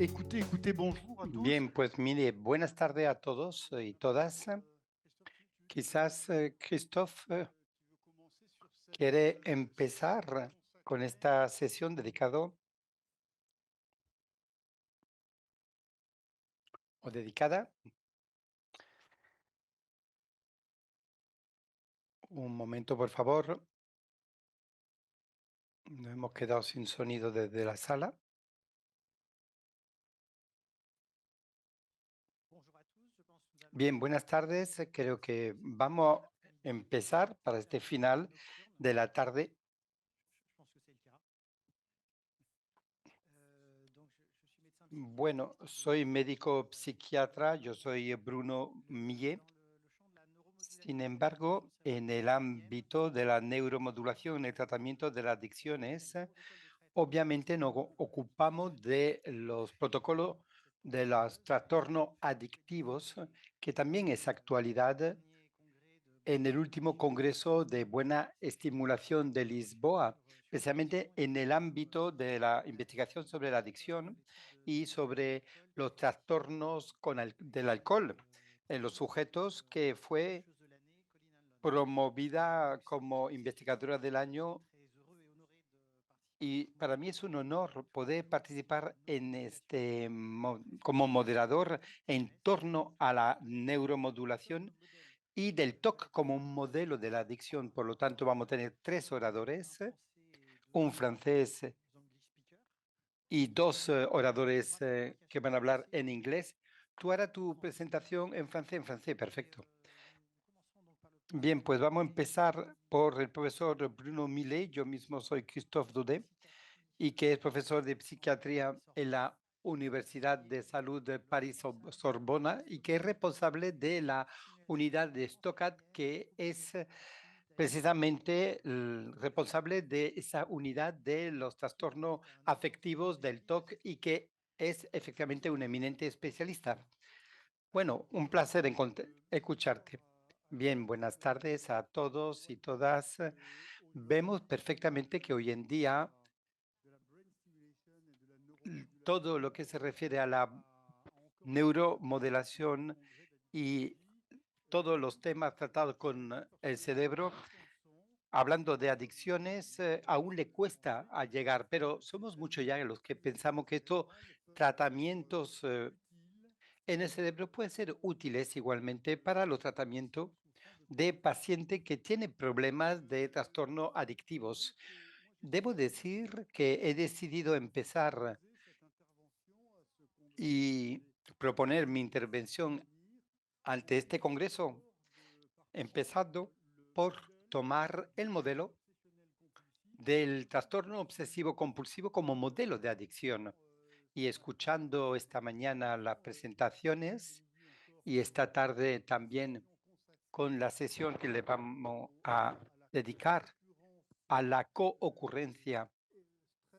Écoutez, bonjour à tous. Bien, pues mire, buenas tardes a todos y todas. Quizás Christophe Tu veux commencer sur cette quiere session empezar con consacrée esta sesión dedicado o dedicada. Un momento, por favor. Nos hemos quedado sin sonido desde la sala. Bonjour à tous, je pense que nous allons Bien, buenas tardes. Creo que vamos a empezar para este final nocturne. de la tarde. Je pense que c'est le cas. Donc, je suis médecin Bueno, psychiatre. soy médico psiquiatra, yo soy Bruno Millet. Dans le champ de la Sin neuromodulation et de l'addiction embargo, en el cérébrale-crânienne, ámbito de la neuromodulación, en el tratamiento de las il y a adicciones, des protocoles de traitement obviamente nos ocupamos de los protocolos de los trastornos adictivos, que también es actualidad dernier congrès de en bonne el último Congreso de Buena Estimulación de Lisboa, sur l'addiction especialmente et en el surtout ámbito de la investigación sobre la adicción y sobre l'alcool los trastornos del alcohol en los promus sujetos, que fue chercheuse de l'année, Colline Hanlon. promovida Donc, como investigadora del je suis año, très heureux et honoré de participer y avec vous para à mí es un cette honor poder conférence sur la participar en neuromodulation como moderador en MS torno a la et du TOC neuromodulación comme modèle y de del TOC l'addiction. como un modelo de la adicción. Por lo tanto, vamos a tener tres Un oradores, français et un deux francés English speakers. y dos Ce oradores sera très simple, il y a que cinq van a hablar conférenciers en inglés. Tú harás en tu français. presentación en francés. En francés, Et perfecto. nous commencerons donc par le Bien, professeur pues vamos a Daudet, empezar por el profesor Bruno Millet. Yo mismo soy Christophe Daudet, psychiatrie y que es profesor de en psiquiatría en Paris-Sorbonne, la Universidad de et Salud de le París-Sorbona, y que es responsable responsable de de la la unidad stimulation de Stockholm, transcranienne, que es cognitive precisamente el responsable de esa unidad de los trastornos et un important afectivos del TOC, spécialiste. y que es efectivamente un eminente especialista. Bueno, un placer Bonjour escucharte. à Bien, tous. buenas tardes a On todos voit y bien todas. Vemos qu'aujourd'hui, perfectamente que hoy en día de la brain stimulation et de la todo neuromodulation lo que se refiere a la a encore été débattu dans le neuromodelación congrès y d'addictologie. todos los temas tratados C'est con vrai parce el que cerebro, nous pensons, hablando de adicciones, aún le que ces cuesta a llegar, pero somos muchos ya los que traitements pensamos que estos cérébrales peuvent être tratamientos utiles en el cerebro pueden ser útiles igualmente para los aux tratamientos patients souffrant de de troubles addictifs. pacientes que tienen problemas de trastornos Je dois adictivos. dire que moi j'ai Debo décidé decir que he decidido empezar proposer cette intervention à ce congrès que je y vais proponer mi intervención tenir ante en este essayant congreso, d'abord de partir sur empezando le por modèle tomar du el trouble modelo obsessionnel compulsif del trastorno qui, obsesivo compulsivo como modelo de adicción. Y ce matin escuchando esta mañana las cet presentaciones après-midi encore y esta tarde la también session con consacrée la sesión que le vamos a à la dedicar co-occurrence a la du coocurrencia stress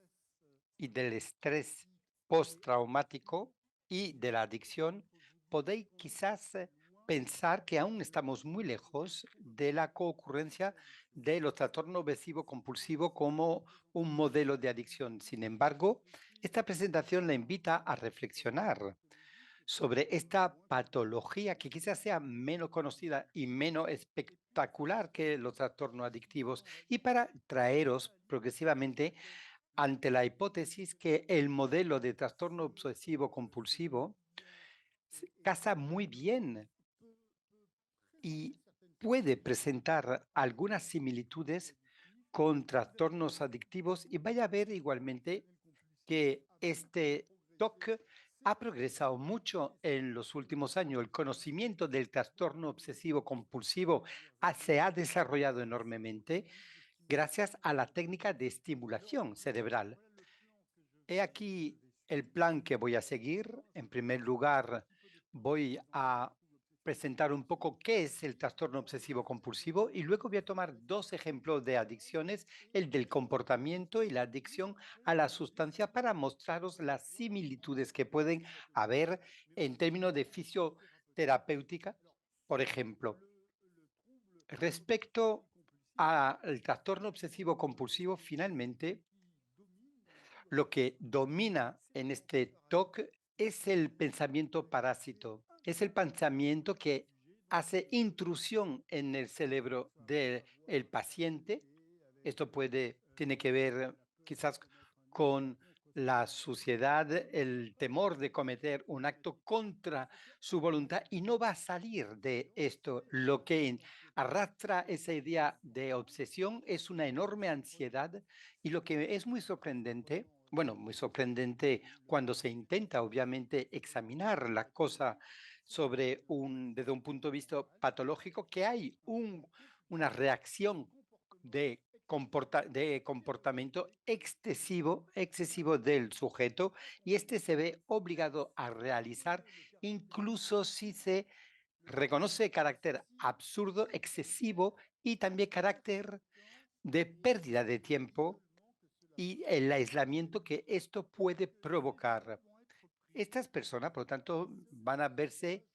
y del estrés post-traumatique et addiction, postraumático y de la je adicción, peux vous dire podéis qu'on est quizás loin pensar que aún de la estamos muy présentation du lejos trouble de la obsessionnel comme coocurrencia modèle d'addiction. de los trastornos obsesivo Cette compulsivo conférence va como un présenter modelo de adicción. Sin embargo, aussi esta presentación la un invita a diagnostic reflexionar pathologique qui est sobre peut-être esta moins connu patología, que quizás sea menos conocida y menos et puis espectacular que los trastornos adictivos, souvent on va y dire para traeros réalise le progresivamente modèle ante la hipótesis que el modelo de trastorno si obsesivo ce modèle compulsivo bien casa muy bien peut présenter y certaines puede similitudes presentar algunas avec les troubles similitudes addictifs. con Vous allez trastornos voir adictivos, y que vaya a le ver trouble igualmente obsessionnel compulsif que a beaucoup este progressé, TOC ha certes progresado mucho en los últimos años. El conocimiento del trastorno obsesivo compulsivo dernières se années ha desarrollado grâce aux enormemente techniques de stimulation gracias a la cérébrale. técnica de Alors, estimulación cerebral. voilà le plan que He aquí je vais el suivre. plan que voy a En seguir. commençant à En vous primer présenter un lugar, petit peu de temps voy dans le a trouble obsessionnel presentar un compulsif, poco qué es el trastorno obsesivo compulsivo, y luego voy a tomar dos ejemplos de adicciones, el del comportamiento y la et puis adicción après a la on sustancia, para mostraros las voir similitudes que en pueden physiothérapie, haber mais en aussi términos de en thérapeutique. fisioterapéutica. Alors, Por ejemplo, le trouble obsessionnel respecto compulsif, al trastorno obsesivo compulsivo, finalmente, qui domine dans le trouble lo que domina en este TOC es el pensamiento parásito, es el pensamiento que hace intrusión en el cerebro del paciente. Esto tiene que ver quizás con la suciedad, el temor de cometer un acto contra su voluntad y no va a salir de esto. Lo que arrastra esa idea de obsesión es una enorme ansiedad y lo que es muy sorprendente, bueno, muy sorprendente cuando se intenta obviamente examinar la cosa desde un punto de vista patológico, que hay una reacción de comportamiento excesivo del sujeto y este se ve obligado a realizar incluso si se reconoce carácter absurdo, excesivo y también carácter de pérdida de tiempo y el aislamiento que esto puede provocar. Estas personas, por lo tanto, van a verse,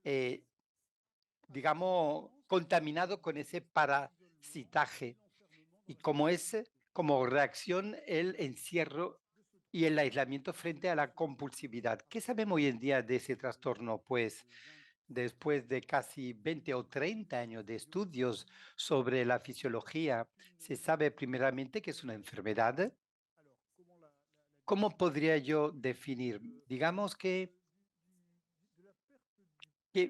eh, digamos, contaminados con ese parasitaje y como reacción el encierro y el aislamiento frente a la compulsividad. ¿Qué sabemos hoy en día de ese trastorno? Pues después de casi 20 o 30 años de estudios sobre la fisiología, se sabe primeramente que es una enfermedad. ¿Cómo podría yo definir? Digamos que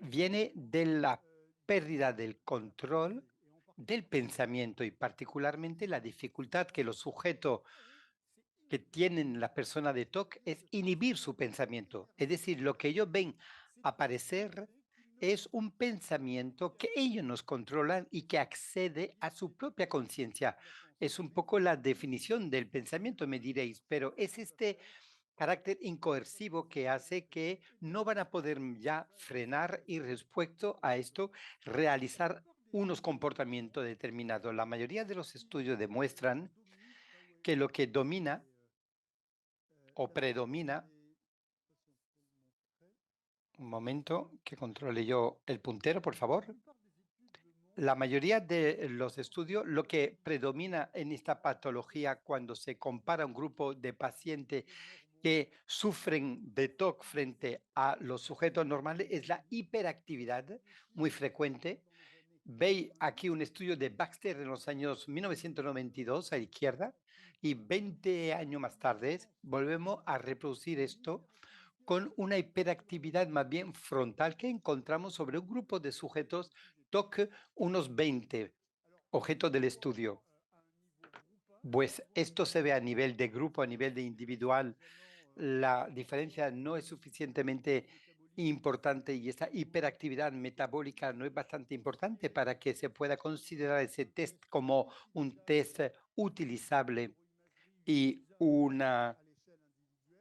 viene de la pérdida del control del pensamiento y particularmente la dificultad que los sujetos que tienen las personas de TOC es inhibir su pensamiento. Es decir, lo que ellos ven aparecer es un pensamiento que ellos nos controlan y que accede a su propia conciencia. Es un poco la definición del pensamiento, me diréis, pero es este carácter incoercivo que hace que no van a poder ya frenar y respecto a esto realizar unos comportamientos determinados. La mayoría de los estudios demuestran que lo que domina o predomina, un momento que controle yo el puntero, por favor. La mayoría de los estudios, lo que predomina en esta patología cuando se compara un grupo de pacientes que sufren de TOC frente a los sujetos normales es la hiperactividad muy frecuente. Veis aquí un estudio de Baxter en los años 1992 a la izquierda y 20 años más tarde volvemos a reproducir esto con una hiperactividad más bien frontal que encontramos sobre un grupo de sujetos TOC, unos 20 objetos del estudio. Pues esto se ve a nivel de grupo, a nivel de individual. La diferencia no es suficientemente importante y esa hiperactividad metabólica no es bastante importante para que se pueda considerar ese test como un test utilizable y una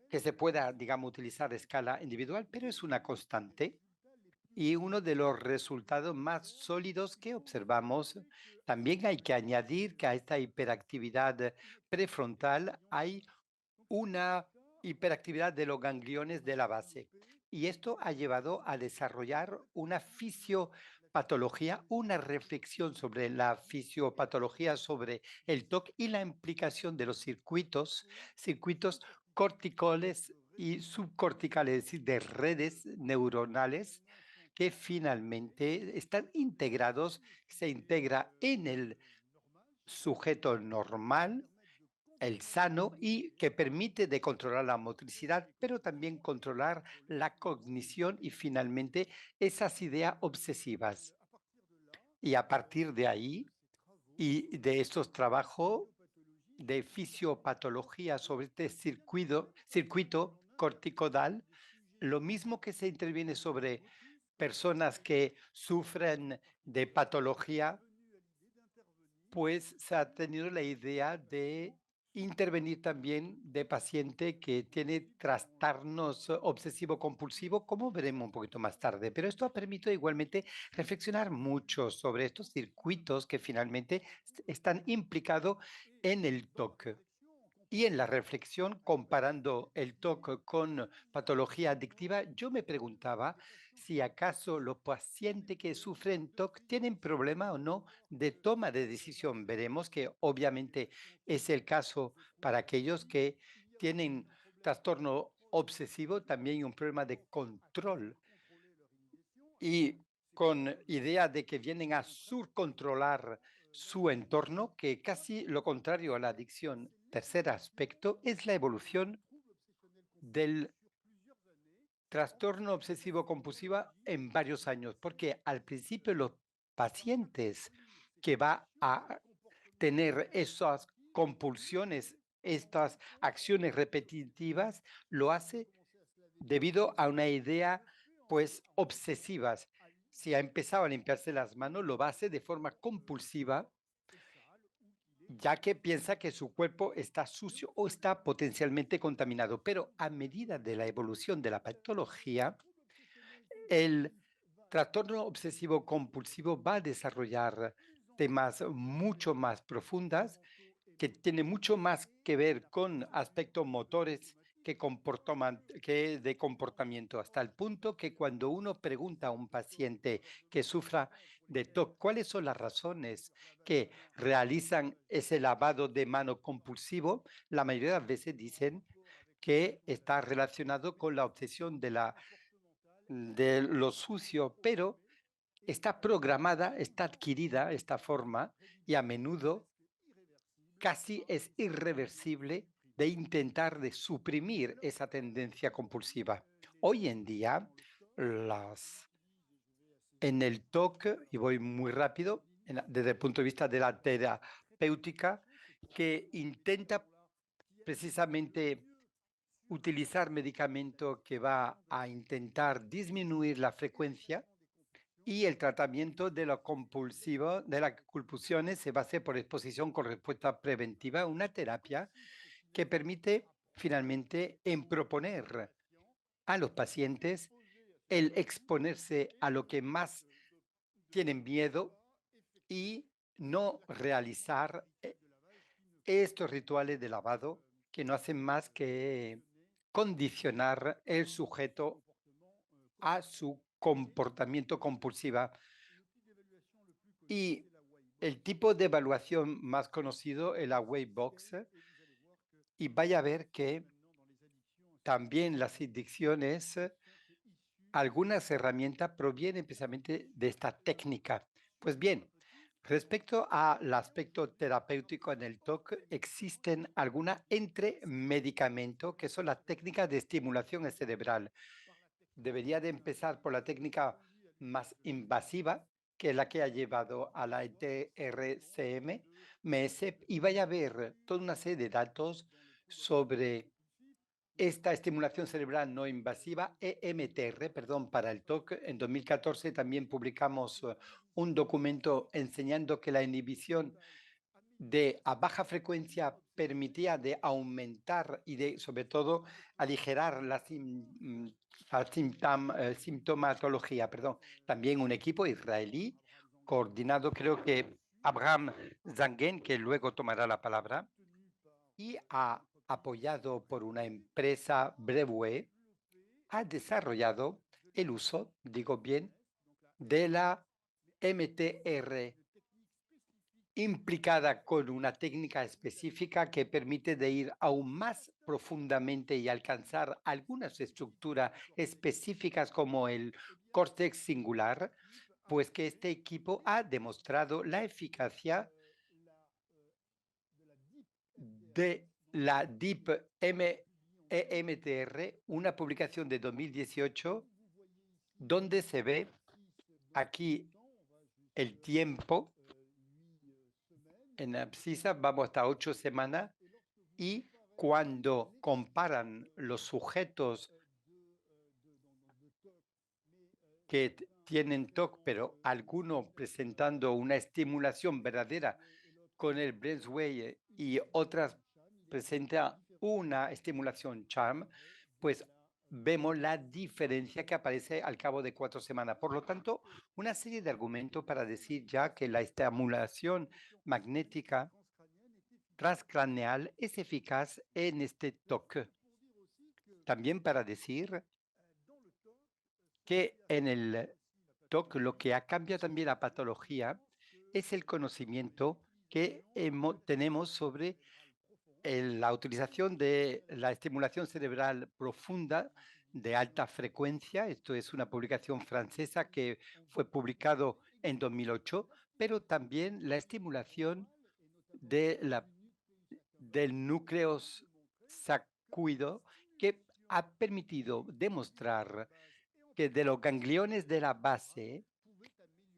que se pueda, digamos, utilizar a escala individual, pero es una constante y uno de los resultados más sólidos que observamos. También hay que añadir que a esta hiperactividad prefrontal hay una hiperactividad de los gangliones de la base. Y esto ha llevado a desarrollar una fisiopatología, una reflexión sobre la fisiopatología, sobre el TOC y la implicación de los circuitos corticales y subcorticales, es decir, de redes neuronales que finalmente están integrados, se integra en el sujeto normal, el sano y que permite de controlar la motricidad, pero también controlar la cognición y finalmente esas ideas obsesivas. Y a partir de ahí y de estos trabajos de fisiopatología sobre este circuito corticodal, lo mismo que se interviene sobre personas que sufren de patología, pues se ha tenido la idea de intervenir también de paciente que tiene trastornos obsesivo-compulsivo, como veremos un poquito más tarde. Pero esto ha permitido igualmente reflexionar mucho sobre estos circuitos que finalmente están implicados en el TOC. Y en la reflexión, comparando el TOC con patología adictiva, yo me preguntaba si acaso los pacientes que sufren TOC tienen problema o no de toma de decisión. Veremos que obviamente es el caso para aquellos que tienen trastorno obsesivo, también hay un problema de control y con idea de que vienen a subcontrolar su entorno, que casi lo contrario a la adicción. Tercer aspecto es la evolución del trastorno obsesivo compulsiva en varios años, porque al principio los pacientes que va a tener esas compulsiones, estas acciones repetitivas, lo hace debido a una idea, pues, obsesivas. Si ha empezado a limpiarse las manos, lo va a hacer de forma compulsiva, ya que piensa que su cuerpo está sucio o está potencialmente contaminado. Pero a medida de la evolución de la patología, el trastorno obsesivo compulsivo va a desarrollar temas mucho más profundas que tiene mucho más que ver con aspectos motores que de comportamiento, hasta el punto que cuando uno pregunta a un paciente que sufra de TOC, ¿cuáles son las razones que realizan ese lavado de mano compulsivo? La mayoría de las veces dicen que está relacionado con la obsesión de lo sucio, pero está programada, está adquirida esta forma y a menudo casi es irreversible de intentar de suprimir esa tendencia compulsiva. Hoy en día, en el TOC, y voy muy rápido, desde el punto de vista de la terapéutica, que intenta precisamente utilizar medicamento que va a intentar disminuir la frecuencia y el tratamiento de lo compulsivo, de las compulsiones, se basa por exposición con respuesta preventiva, una terapia que permite finalmente en proponer a los pacientes el exponerse a lo que más tienen miedo y no realizar estos rituales de lavado que no hacen más que condicionar el sujeto a su comportamiento compulsiva. Y el tipo de evaluación más conocido es la Weight Box, y vaya a ver que también las adicciones, algunas herramientas provienen precisamente de esta técnica. Pues bien, respecto al aspecto terapéutico en el TOC, existen algunas entre medicamentos que son las técnicas de estimulación cerebral. Debería de empezar por la técnica más invasiva, que es la que ha llevado a la ETRCM, MESEP, y vaya a ver toda una serie de datos sobre esta estimulación cerebral no invasiva, EMTR, perdón, para el TOC. En 2014 también publicamos un documento enseñando que la inhibición de a baja frecuencia permitía de aumentar y de, sobre todo, aligerar la sintomatología. Perdón. También un equipo israelí coordinado, creo que Abraham Zangen, que luego tomará la palabra, y apoyado por una empresa Brewe, ha desarrollado el uso, digo bien, de la MTR implicada con una técnica específica que permite de ir aún más profundamente y alcanzar algunas estructuras específicas como el córtex singular, pues que este equipo ha demostrado la eficacia de la DIP EMTR, una publicación de 2018, donde se ve aquí el tiempo en abscisa, vamos hasta 8 semanas, y cuando comparan los sujetos que tienen TOC, pero algunos presentando una estimulación verdadera con el Brainwave y otras presenta una estimulación charm, pues vemos la diferencia que aparece al cabo de 4 semanas. Por lo tanto, una serie de argumentos para decir ya que la estimulación magnética transcraneal es eficaz en este TOC. También para decir que en el TOC lo que ha cambiado también la patología es el conocimiento que tenemos sobre la utilización de la estimulación cerebral profunda de alta frecuencia. Esto es una publicación francesa que fue publicado en 2008, pero también la estimulación de del núcleo sacuido, que ha permitido demostrar que de los gangliones de la base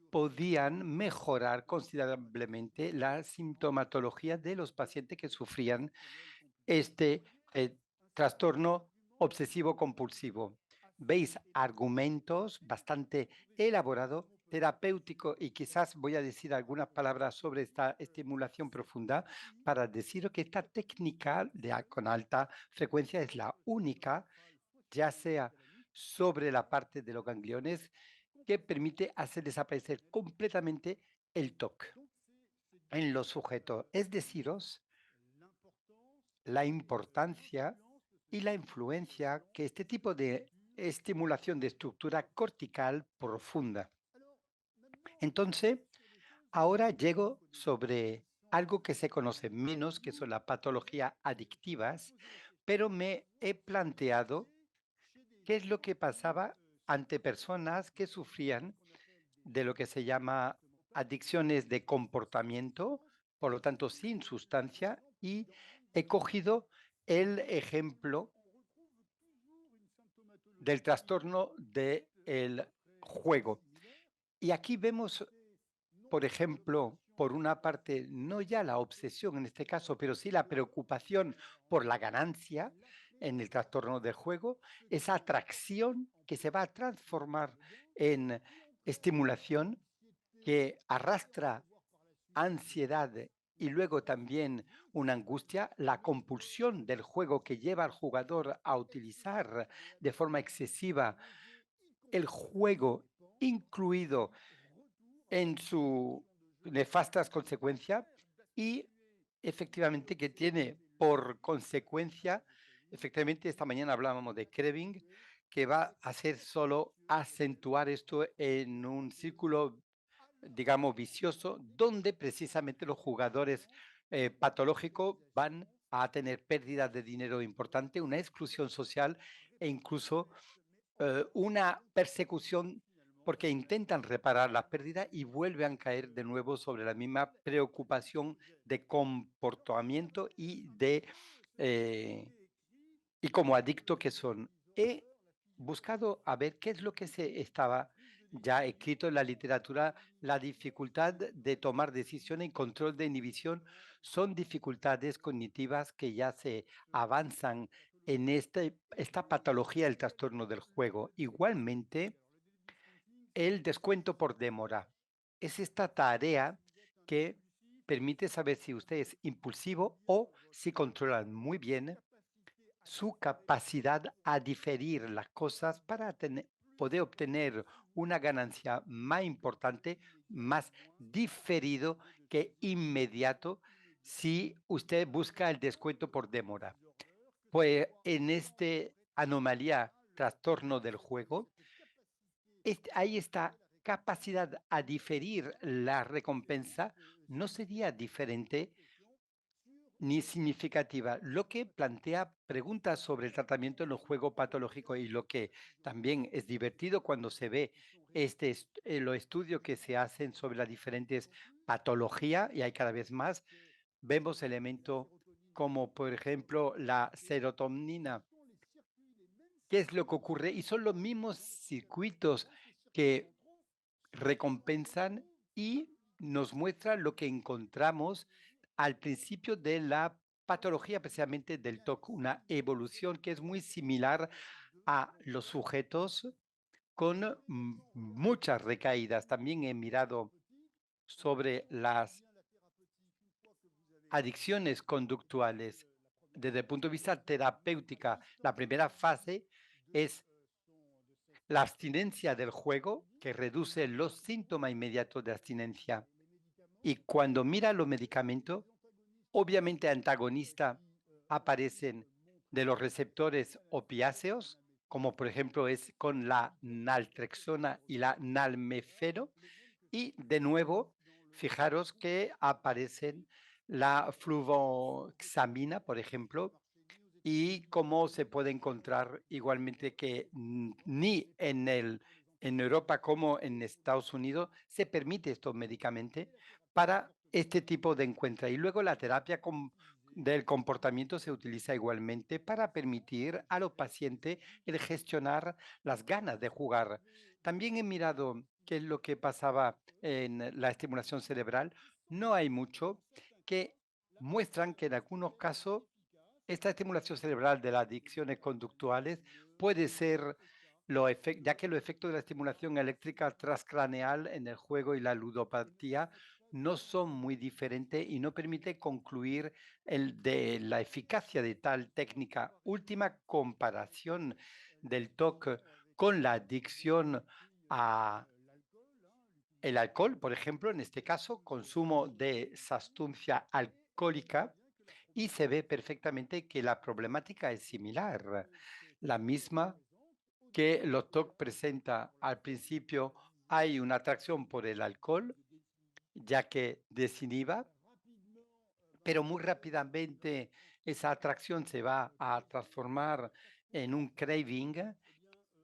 podían mejorar considerablemente la sintomatología de los pacientes que sufrían este trastorno obsesivo compulsivo. Veis argumentos bastante elaborados, terapéutico, y quizás voy a decir algunas palabras sobre esta estimulación profunda para deciros que esta técnica con alta frecuencia es la única, ya sea sobre la parte de los gangliones, que permite hacer desaparecer completamente el TOC en los sujetos. Es deciros la importancia y la influencia que este tipo de estimulación de estructura cortical profunda. Entonces, ahora llego sobre algo que se conoce menos, que son las patologías adictivas, pero me he planteado qué es lo que pasaba ante personas que sufrían de lo que se llama adicciones de comportamiento, por lo tanto sin sustancia, y he cogido el ejemplo del trastorno del juego. Y aquí vemos, por ejemplo, por una parte, no ya la obsesión en este caso, pero sí la preocupación por la ganancia en el trastorno del juego, esa atracción que se va a transformar en estimulación, que arrastra ansiedad y luego también una angustia, la compulsión del juego que lleva al jugador a utilizar de forma excesiva el juego, incluido en sus nefastas consecuencias, y efectivamente que tiene por consecuencia, efectivamente esta mañana hablábamos de craving, que va a hacer solo acentuar esto en un círculo, digamos, vicioso, donde precisamente los jugadores patológicos van a tener pérdidas de dinero importante, una exclusión social e incluso una persecución, porque intentan reparar las pérdidas y vuelven a caer de nuevo sobre la misma preocupación de comportamiento eh, y como adicto que son. He buscado a ver qué es lo que se estaba ya escrito en la literatura. La dificultad de tomar decisiones y control de inhibición son dificultades cognitivas que ya se avanzan en esta patología del trastorno del juego. Igualmente, el descuento por demora es esta tarea que permite saber si usted es impulsivo o si controlan muy bien su capacidad a diferir las cosas para poder obtener una ganancia más importante, más diferido que inmediato, si usted busca el descuento por demora. Pues en este anomalía, trastorno del juego, hay esta capacidad a diferir la recompensa, no sería diferente ni significativa, lo que plantea preguntas sobre el tratamiento en los juegos patológicos, y lo que también es divertido cuando se ve los estudios que se hacen sobre las diferentes patologías, y hay cada vez más, vemos elementos como por ejemplo la serotonina. ¿Qué es lo que ocurre? Y son los mismos circuitos que recompensan y nos muestra lo que encontramos al principio de la patología, precisamente del TOC, una evolución que es muy similar a los sujetos con muchas recaídas. También he mirado sobre las adicciones conductuales desde el punto de vista terapéutica. La primera fase es la abstinencia del juego, que reduce los síntomas inmediatos de abstinencia. Y cuando mira los medicamentos, obviamente antagonistas aparecen de los receptores opiáceos, como por ejemplo es con la naltrexona y la nalmefeno, y de nuevo, fijaros que aparecen la fluvoxamina, por ejemplo, y cómo se puede encontrar igualmente que ni en Europa como en Estados Unidos se permite estos medicamentos para este tipo de encuentro. Y luego la terapia del comportamiento se utiliza igualmente para permitir a los pacientes el gestionar las ganas de jugar. También he mirado qué es lo que pasaba en la estimulación cerebral. No hay mucho que muestran que en algunos casos esta estimulación cerebral de las adicciones conductuales puede ser, ya que los efectos de la estimulación eléctrica transcraneal en el juego y la ludopatía no son muy diferentes y no permite concluir de la eficacia de tal técnica. Última comparación del TOC con la adicción a el alcohol, por ejemplo, en este caso, consumo de sustancia alcohólica, y se ve perfectamente que la problemática es similar, la misma que los TOC presenta al principio. Hay una atracción por el alcohol, ya que desinhiba, pero muy rápidamente esa atracción se va a transformar en un craving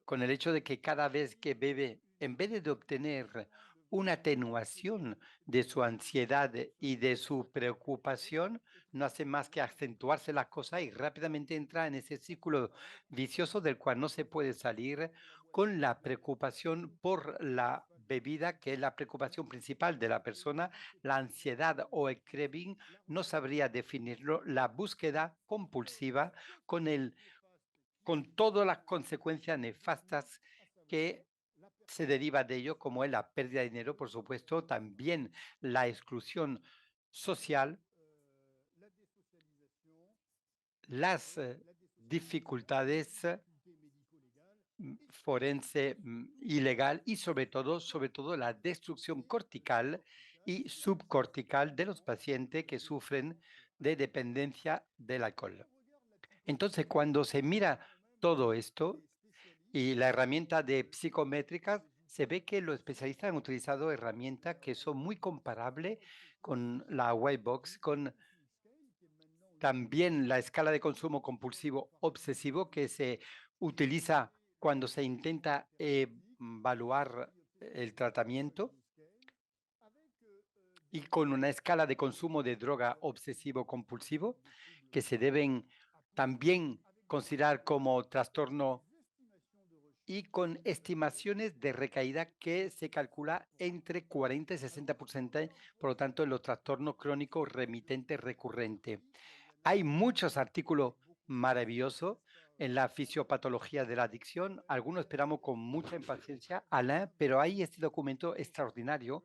con el hecho de que cada vez que bebe, en vez de obtener una atenuación de su ansiedad y de su preocupación, no hace más que acentuarse las cosas y rápidamente entra en ese círculo vicioso del cual no se puede salir con la preocupación por la bebida, que es la preocupación principal de la persona, la ansiedad o el craving, no sabría definirlo, la búsqueda compulsiva con con todas las consecuencias nefastas que se deriva de ello, como es la pérdida de dinero, por supuesto, también la exclusión social, las dificultades forense ilegal y sobre todo la destrucción cortical y subcortical de los pacientes que sufren de dependencia del alcohol. Entonces, cuando se mira todo esto, y la herramienta de psicométricas, se ve que los especialistas han utilizado herramientas que son muy comparables con la white box, con también la escala de consumo compulsivo obsesivo que se utiliza cuando se intenta evaluar el tratamiento, y con una escala de consumo de droga obsesivo compulsivo que se deben también considerar como trastorno, y con estimaciones de recaída que se calcula entre 40 y 60%, por lo tanto, en los trastornos crónicos remitentes recurrentes. Hay muchos artículos maravillosos en la fisiopatología de la adicción. Algunos esperamos con mucha impaciencia, Alain, pero hay este documento extraordinario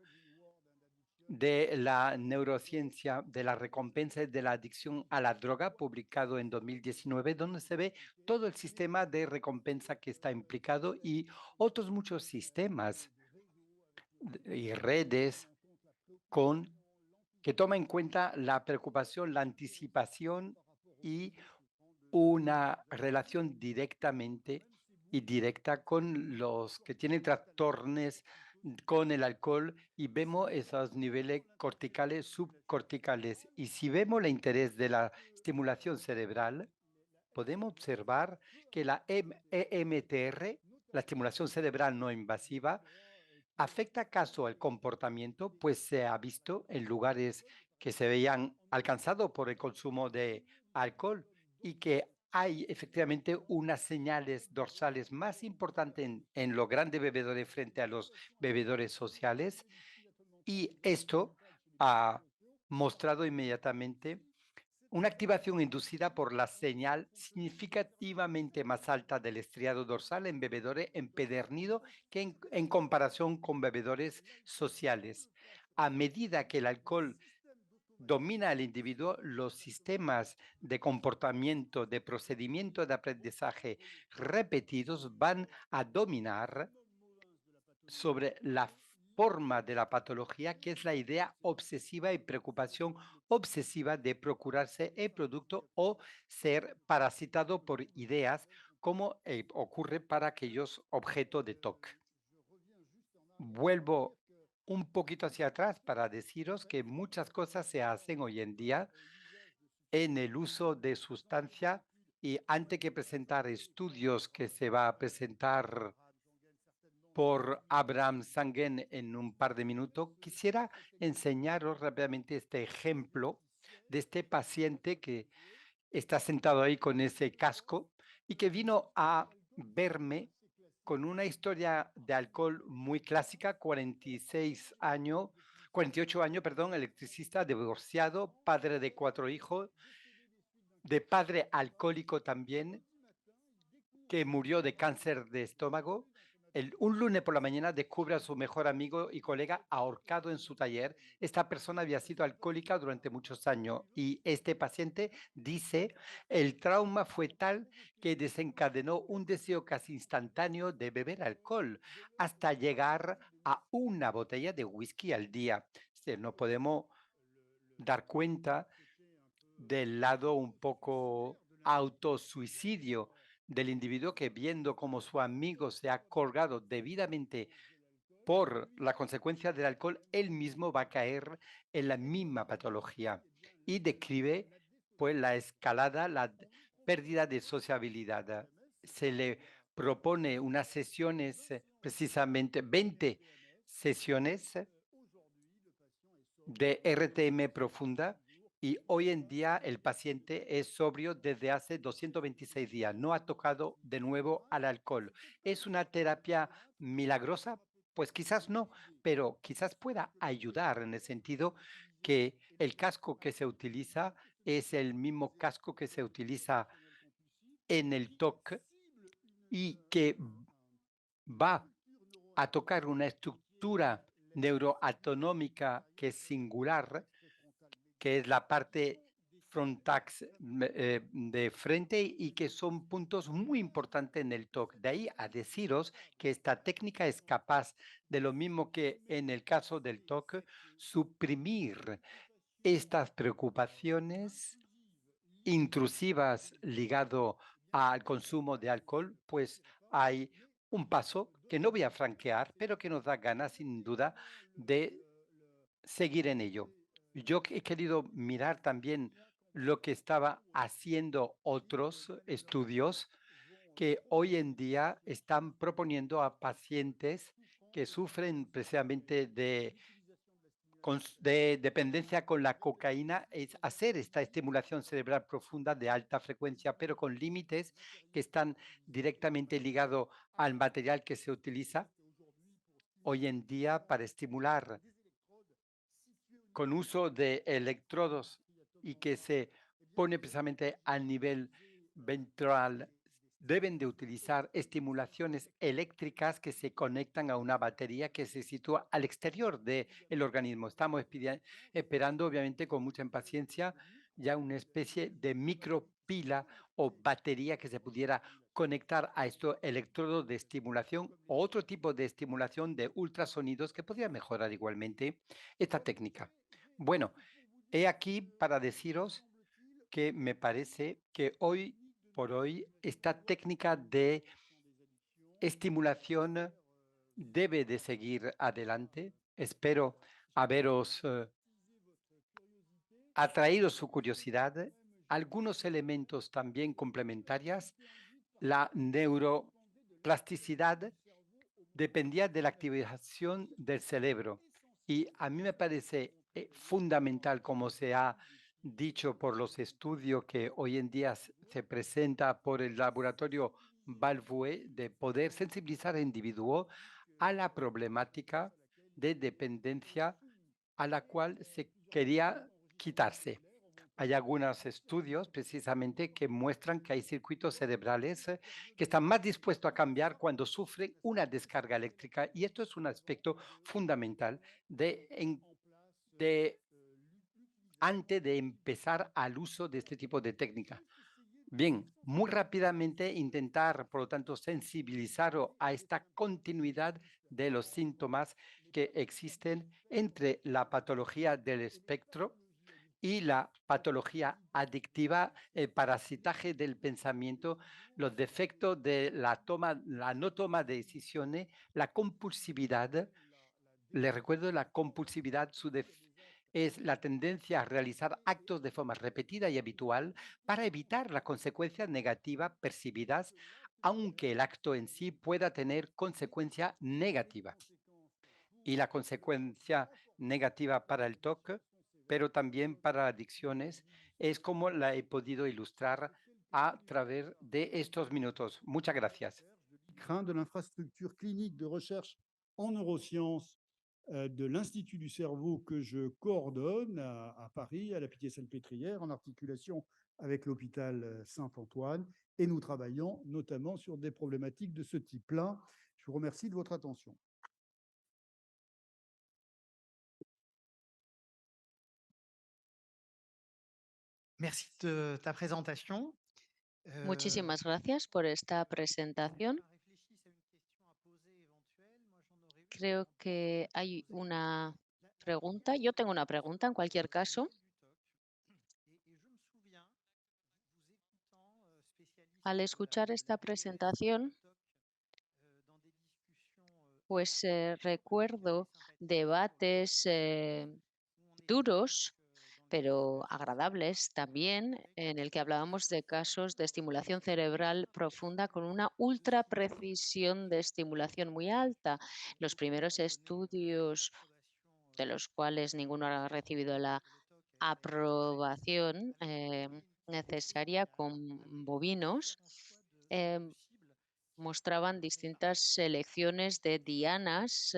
de la neurociencia de la recompensa de la adicción a la droga, publicado en 2019, donde se ve todo el sistema de recompensa que está implicado y otros muchos sistemas y redes con que toma en cuenta la preocupación, la anticipación y una relación directamente y directa con los que tienen trastornos con el alcohol, y vemos esos niveles corticales, subcorticales. Y si vemos el interés de la estimulación cerebral, podemos observar que la EMTR, la estimulación cerebral no invasiva, ¿afecta acaso el comportamiento? Pues se ha visto en lugares que se veían alcanzados por el consumo de alcohol, y que hay efectivamente unas señales dorsales más importantes en los grandes bebedores frente a los bebedores sociales, y esto ha mostrado inmediatamente una activación inducida por la señal significativamente más alta del estriado dorsal en bebedores empedernidos que en comparación con bebedores sociales. A medida que el alcohol domina al individuo, los sistemas de comportamiento, de procedimiento de aprendizaje repetidos van a dominar sobre la forma de la patología, que es la idea obsesiva y preocupación obsesiva de procurarse el producto o ser parasitado por ideas, como ocurre para aquellos objetos de TOC. Vuelvo un poquito hacia atrás para deciros que muchas cosas se hacen hoy en día en el uso de sustancia y antes que presentar estudios que se va a presentar por Abraham Sangen en un par de minutos, quisiera enseñaros rápidamente este ejemplo de este paciente que está sentado ahí con ese casco y que vino a verme con una historia de alcohol muy clásica, 46 años, 48 años, perdón, electricista, divorciado, padre de 4 hijos, de padre alcohólico también, que murió de cáncer de estómago. Un lunes por la mañana descubre a su mejor amigo y colega ahorcado en su taller. Esta persona había sido alcohólica durante muchos años y este paciente dice, el trauma fue tal que desencadenó un deseo casi instantáneo de beber alcohol hasta llegar a una botella de whisky al día. No podemos dar cuenta del lado un poco autosuicidio del individuo que viendo cómo su amigo se ha colgado debidamente por la consecuencia del alcohol, él mismo va a caer en la misma patología y describe pues la escalada, la pérdida de sociabilidad. Se le propone unas sesiones, precisamente 20 sesiones de RTM profunda y hoy en día el paciente es sobrio desde hace 226 días. No ha tocado de nuevo al alcohol. ¿Es una terapia milagrosa? Pues quizás no, pero quizás pueda ayudar en el sentido que el casco que se utiliza es el mismo casco que se utiliza en el TOC y que va a tocar una estructura neuroautonómica que es singular, que es la parte frontax de frente y que son puntos muy importantes en el TOC. De ahí a deciros que esta técnica es capaz de lo mismo que en el caso del TOC, suprimir estas preocupaciones intrusivas ligado al consumo de alcohol, pues hay un paso que no voy a franquear, pero que nos da ganas sin duda de seguir en ello. Yo he querido mirar también lo que estaba haciendo otros estudios que hoy en día están proponiendo a pacientes que sufren precisamente de dependencia con la cocaína, es hacer esta estimulación cerebral profunda de alta frecuencia, pero con límites que están directamente ligados al material que se utiliza hoy en día para estimular con uso de electrodos y que se pone precisamente al nivel ventral, deben de utilizar estimulaciones eléctricas que se conectan a una batería que se sitúa al exterior del organismo. Estamos esperando, obviamente, con mucha impaciencia, ya una especie de micropila o batería que se pudiera conectar a estos electrodos de estimulación o otro tipo de estimulación de ultrasonidos que podría mejorar igualmente esta técnica. Bueno, he aquí para deciros que me parece que hoy por hoy esta técnica de estimulación debe de seguir adelante. Espero haberos atraído su curiosidad, algunos elementos también complementarios. La neuroplasticidad dependía de la activación del cerebro y a mí me parece fundamental, como se ha dicho por los estudios que hoy en día se presenta por el laboratorio Balvue, de poder sensibilizar al individuo a la problemática de dependencia a la cual se quería quitarse. Hay algunos estudios precisamente que muestran que hay circuitos cerebrales que están más dispuestos a cambiar cuando sufren una descarga eléctrica y esto es un aspecto fundamental de antes de empezar al uso de este tipo de técnica. Bien, muy rápidamente intentar, por lo tanto, sensibilizar a esta continuidad de los síntomas que existen entre la patología del espectro y la patología adictiva, el parasitaje del pensamiento, los defectos de la no toma de decisiones, la compulsividad Le recuerdo la compulsividad es la tendencia a realizar actos de forma repetida y habitual para evitar las consecuencias negativas percibidas, aunque el acto en sí pueda tener consecuencia negativa. Y la consecuencia negativa para el TOC, pero también para adicciones, es como la he podido ilustrar a través de estos minutos. Muchas gracias. Craint de l'infrastructure clinique de recherche en neurosciences de l'Institut du cerveau que je coordonne à Paris, à la Pitié-Salpêtrière, en articulation avec l'hôpital Saint-Antoine. Et nous travaillons notamment sur des problématiques de ce type-là. Je vous remercie de votre attention. Merci de ta présentation. Muchísimas gracias por esta presentación. Creo que hay una pregunta. Yo tengo una pregunta en cualquier caso. Al escuchar esta presentación, pues recuerdo debates duros, pero agradables también, en el que hablábamos de casos de estimulación cerebral profunda con una ultra precisión de estimulación muy alta. Los primeros estudios, de los cuales ninguno ha recibido la aprobación necesaria con bovinos, mostraban distintas selecciones de dianas,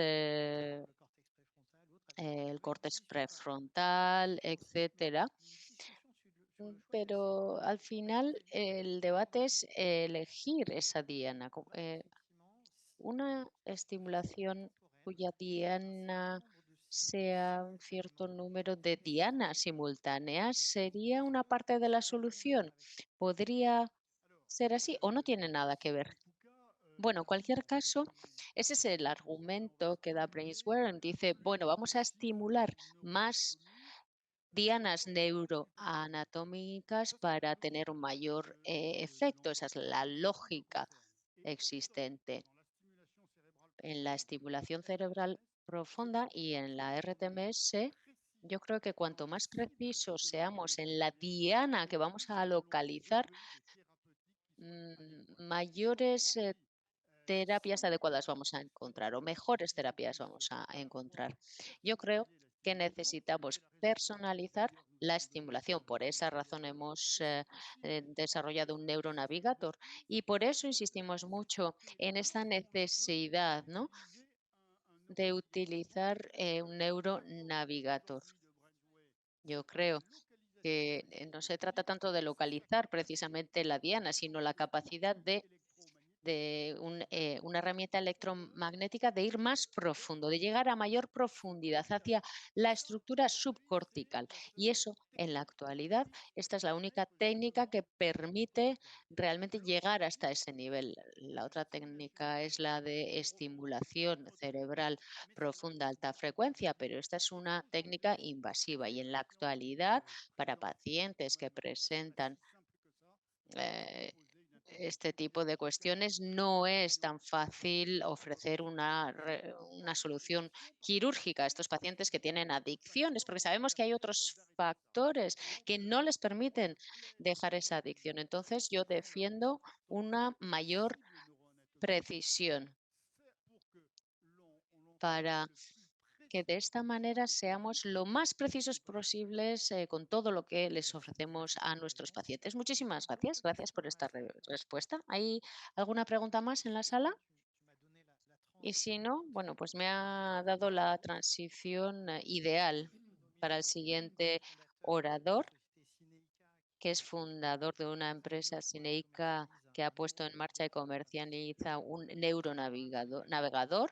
el córtex prefrontal, etcétera. Pero al final el debate es elegir esa diana. Una estimulación cuya diana sea un cierto número de dianas simultáneas sería una parte de la solución. ¿Podría ser así o no tiene nada que ver? Bueno, en cualquier caso, ese es el argumento que da Brainsworm. Dice, bueno, vamos a estimular más dianas neuroanatómicas para tener un mayor efecto. Esa es la lógica existente en la estimulación cerebral profunda y en la RTMS. Yo creo que cuanto más precisos seamos en la diana que vamos a localizar, mayores terapias adecuadas vamos a encontrar o mejores terapias vamos a encontrar. Yo creo que necesitamos personalizar la estimulación. Por esa razón hemos desarrollado un neuronavigator y por eso insistimos mucho en esta necesidad, ¿no?, de utilizar un neuronavigator. Yo creo que no se trata tanto de localizar precisamente la diana, sino la capacidad de una herramienta electromagnética de ir más profundo, de llegar a mayor profundidad hacia la estructura subcortical. Y eso, en la actualidad, esta es la única técnica que permite realmente llegar hasta ese nivel. La otra técnica es la de estimulación cerebral profunda, alta frecuencia, pero esta es una técnica invasiva y en la actualidad, para pacientes que presentan este tipo de cuestiones, no es tan fácil ofrecer una solución quirúrgica a estos pacientes que tienen adicciones, porque sabemos que hay otros factores que no les permiten dejar esa adicción. Entonces, yo defiendo una mayor precisión para que de esta manera seamos lo más precisos posibles con todo lo que les ofrecemos a nuestros pacientes. Muchísimas gracias. Gracias por esta respuesta. ¿Hay alguna pregunta más en la sala? Y si no, bueno, pues me ha dado la transición ideal para el siguiente orador, que es fundador de una empresa Cineica que ha puesto en marcha y comercializa un navegador.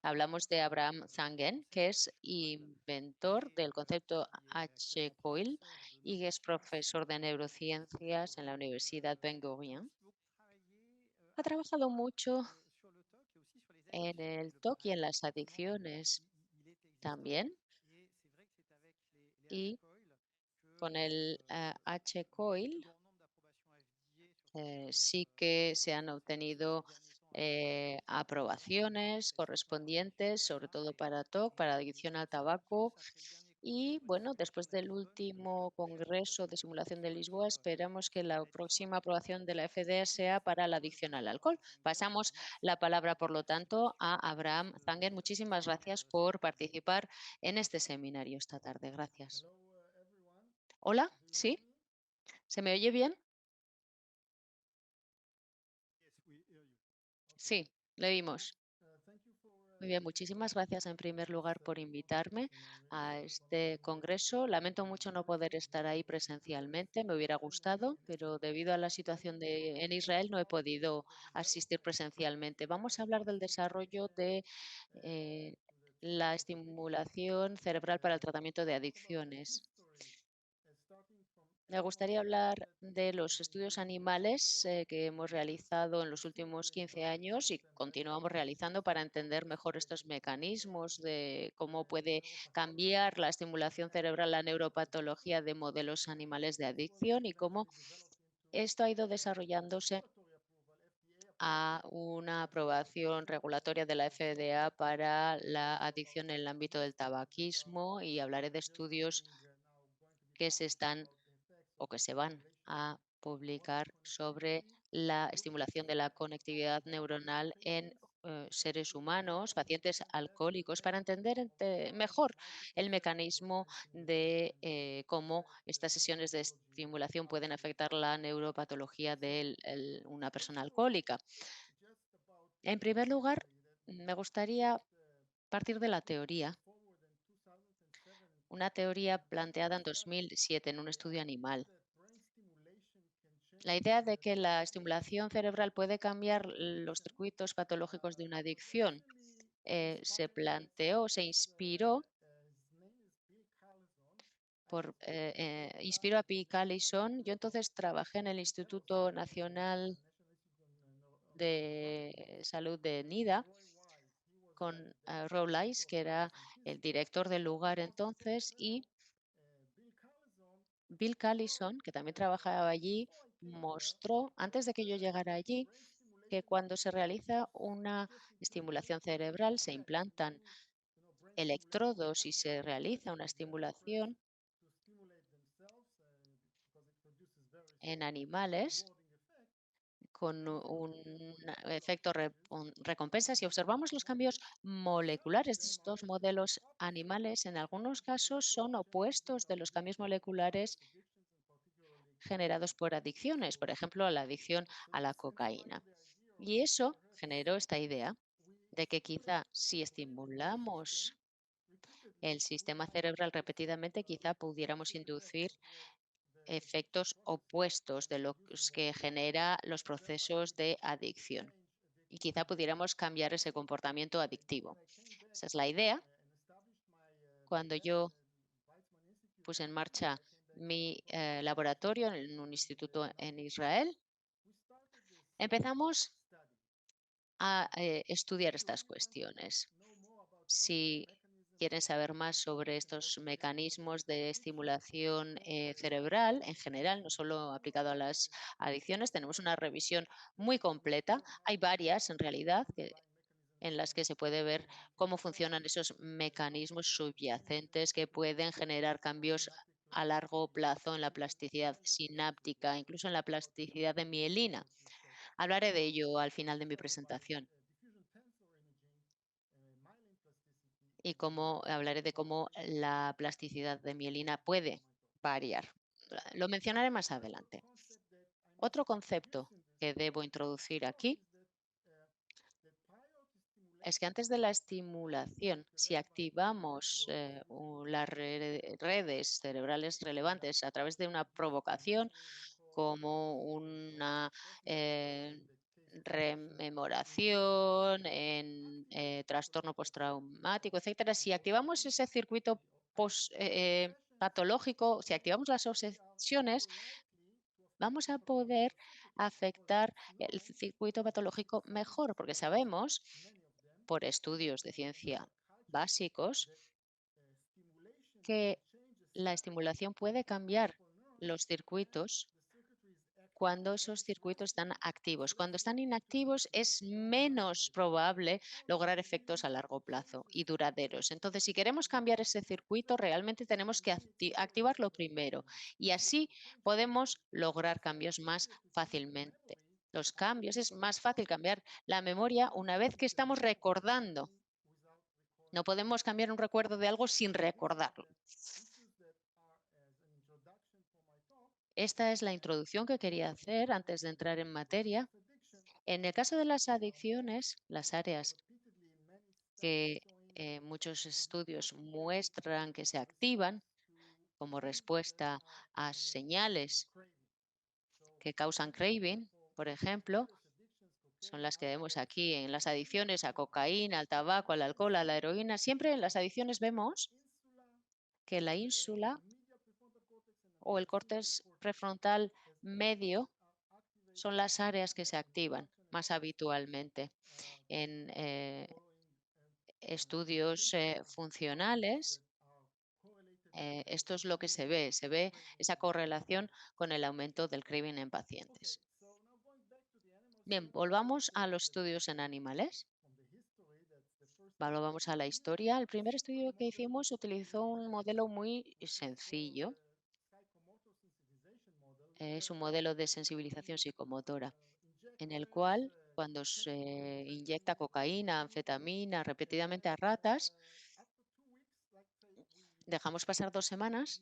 Hablamos de Abraham Zangen, que es inventor del concepto H-Coil y que es profesor de neurociencias en la Universidad Ben Gurion. Ha trabajado mucho en el TOC y en las adicciones también. Y con el H-Coil sí que se han obtenido aprobaciones correspondientes, sobre todo para TOC, para adicción al tabaco. Y bueno, después del último Congreso de Simulación de Lisboa, esperamos que la próxima aprobación de la FDA sea para la adicción al alcohol. Pasamos la palabra, por lo tanto, a Abraham Zanger. Muchísimas gracias por participar en este seminario esta tarde. Gracias. Hola, ¿sí? ¿Se me oye bien? Sí, le vimos. Muy bien, muchísimas gracias en primer lugar por invitarme a este congreso. Lamento mucho no poder estar ahí presencialmente, me hubiera gustado, pero debido a la situación en Israel no he podido asistir presencialmente. Vamos a hablar del desarrollo de eh, la estimulación cerebral para el tratamiento de adicciones. Me gustaría hablar de los estudios animales que hemos realizado en los últimos 15 años y continuamos realizando para entender mejor estos mecanismos de cómo puede cambiar la estimulación cerebral, la neuropatología de modelos animales de adicción y cómo esto ha ido desarrollándose a una aprobación regulatoria de la FDA para la adicción en el ámbito del tabaquismo, y hablaré de estudios que se están o que se van a publicar sobre la estimulación de la conectividad neuronal en seres humanos, pacientes alcohólicos, para entender mejor el mecanismo de cómo estas sesiones de estimulación pueden afectar la neuropatología de una persona alcohólica. En primer lugar, me gustaría partir de la teoría, una teoría planteada en 2007 en un estudio animal. La idea de que la estimulación cerebral puede cambiar los circuitos patológicos de una adicción se planteó, se inspiró inspiró a P. Callison. Yo entonces trabajé en el Instituto Nacional de Salud de NIDA con Rowlais, que era el director del lugar entonces, y Bill Callison, que también trabajaba allí, mostró, antes de que yo llegara allí, que cuando se realiza una estimulación cerebral, se implantan electrodos y se realiza una estimulación en animales con un efecto recompensa. Si observamos los cambios moleculares de estos modelos animales, en algunos casos son opuestos de los cambios moleculares generados por adicciones, por ejemplo, la adicción a la cocaína. Y eso generó esta idea de que quizá si estimulamos el sistema cerebral repetidamente, quizá pudiéramos inducir efectos opuestos de los que genera los procesos de adicción. Y quizá pudiéramos cambiar ese comportamiento adictivo. Esa es la idea. Cuando yo puse en marcha mi laboratorio en un instituto en Israel, empezamos a estudiar estas cuestiones. Si quieren saber más sobre estos mecanismos de estimulación cerebral en general, no solo aplicado a las adicciones, tenemos una revisión muy completa. Hay varias, en realidad, en las que se puede ver cómo funcionan esos mecanismos subyacentes que pueden generar cambios a largo plazo en la plasticidad sináptica, incluso en la plasticidad de mielina. Hablaré de ello al final de mi presentación. Y cómo hablaré de cómo la plasticidad de mielina puede variar. Lo mencionaré más adelante. Otro concepto que debo introducir aquí es que antes de la estimulación, si activamos las redes cerebrales relevantes a través de una provocación, como una rememoración, en trastorno postraumático, etcétera, si activamos ese circuito patológico, si activamos las obsesiones, vamos a poder afectar el circuito patológico mejor, porque sabemos por estudios de ciencia básicos que la estimulación puede cambiar los circuitos cuando esos circuitos están activos. Cuando están inactivos es menos probable lograr efectos a largo plazo y duraderos. Entonces, si queremos cambiar ese circuito, realmente tenemos que activarlo primero y así podemos lograr cambios más fácilmente. Los cambios, es más fácil cambiar la memoria una vez que estamos recordando. No podemos cambiar un recuerdo de algo sin recordarlo. Esta es la introducción que quería hacer antes de entrar en materia. En el caso de las adicciones, las áreas que muchos estudios muestran que se activan como respuesta a señales que causan craving, por ejemplo, son las que vemos aquí en las adicciones a cocaína, al tabaco, al alcohol, a la heroína. Siempre en las adicciones vemos que la ínsula o el córtex prefrontal medio son las áreas que se activan más habitualmente en estudios funcionales. Esto es lo que se ve esa correlación con el aumento del craving en pacientes. Bien, volvamos a los estudios en animales. Volvamos a la historia. El primer estudio que hicimos utilizó un modelo muy sencillo. Es un modelo de sensibilización psicomotora, en el cual cuando se inyecta cocaína, anfetamina repetidamente a ratas, dejamos pasar 2 semanas,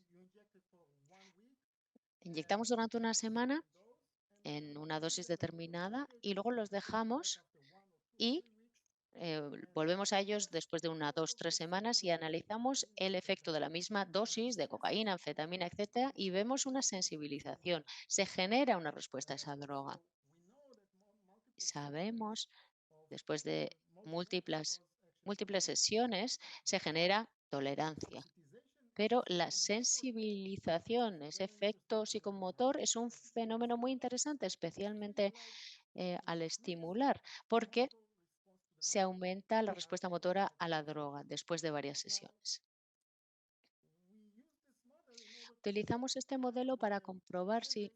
inyectamos durante una semana en una dosis determinada y luego los dejamos y volvemos a ellos después de 1, 2, 3 semanas y analizamos el efecto de la misma dosis de cocaína, anfetamina, etcétera, y vemos una sensibilización. Se genera una respuesta a esa droga. Sabemos, después de múltiples sesiones, se genera tolerancia. Pero la sensibilización, ese efecto psicomotor, es un fenómeno muy interesante, especialmente al estimular, porque se aumenta la respuesta motora a la droga después de varias sesiones. Utilizamos este modelo para comprobar si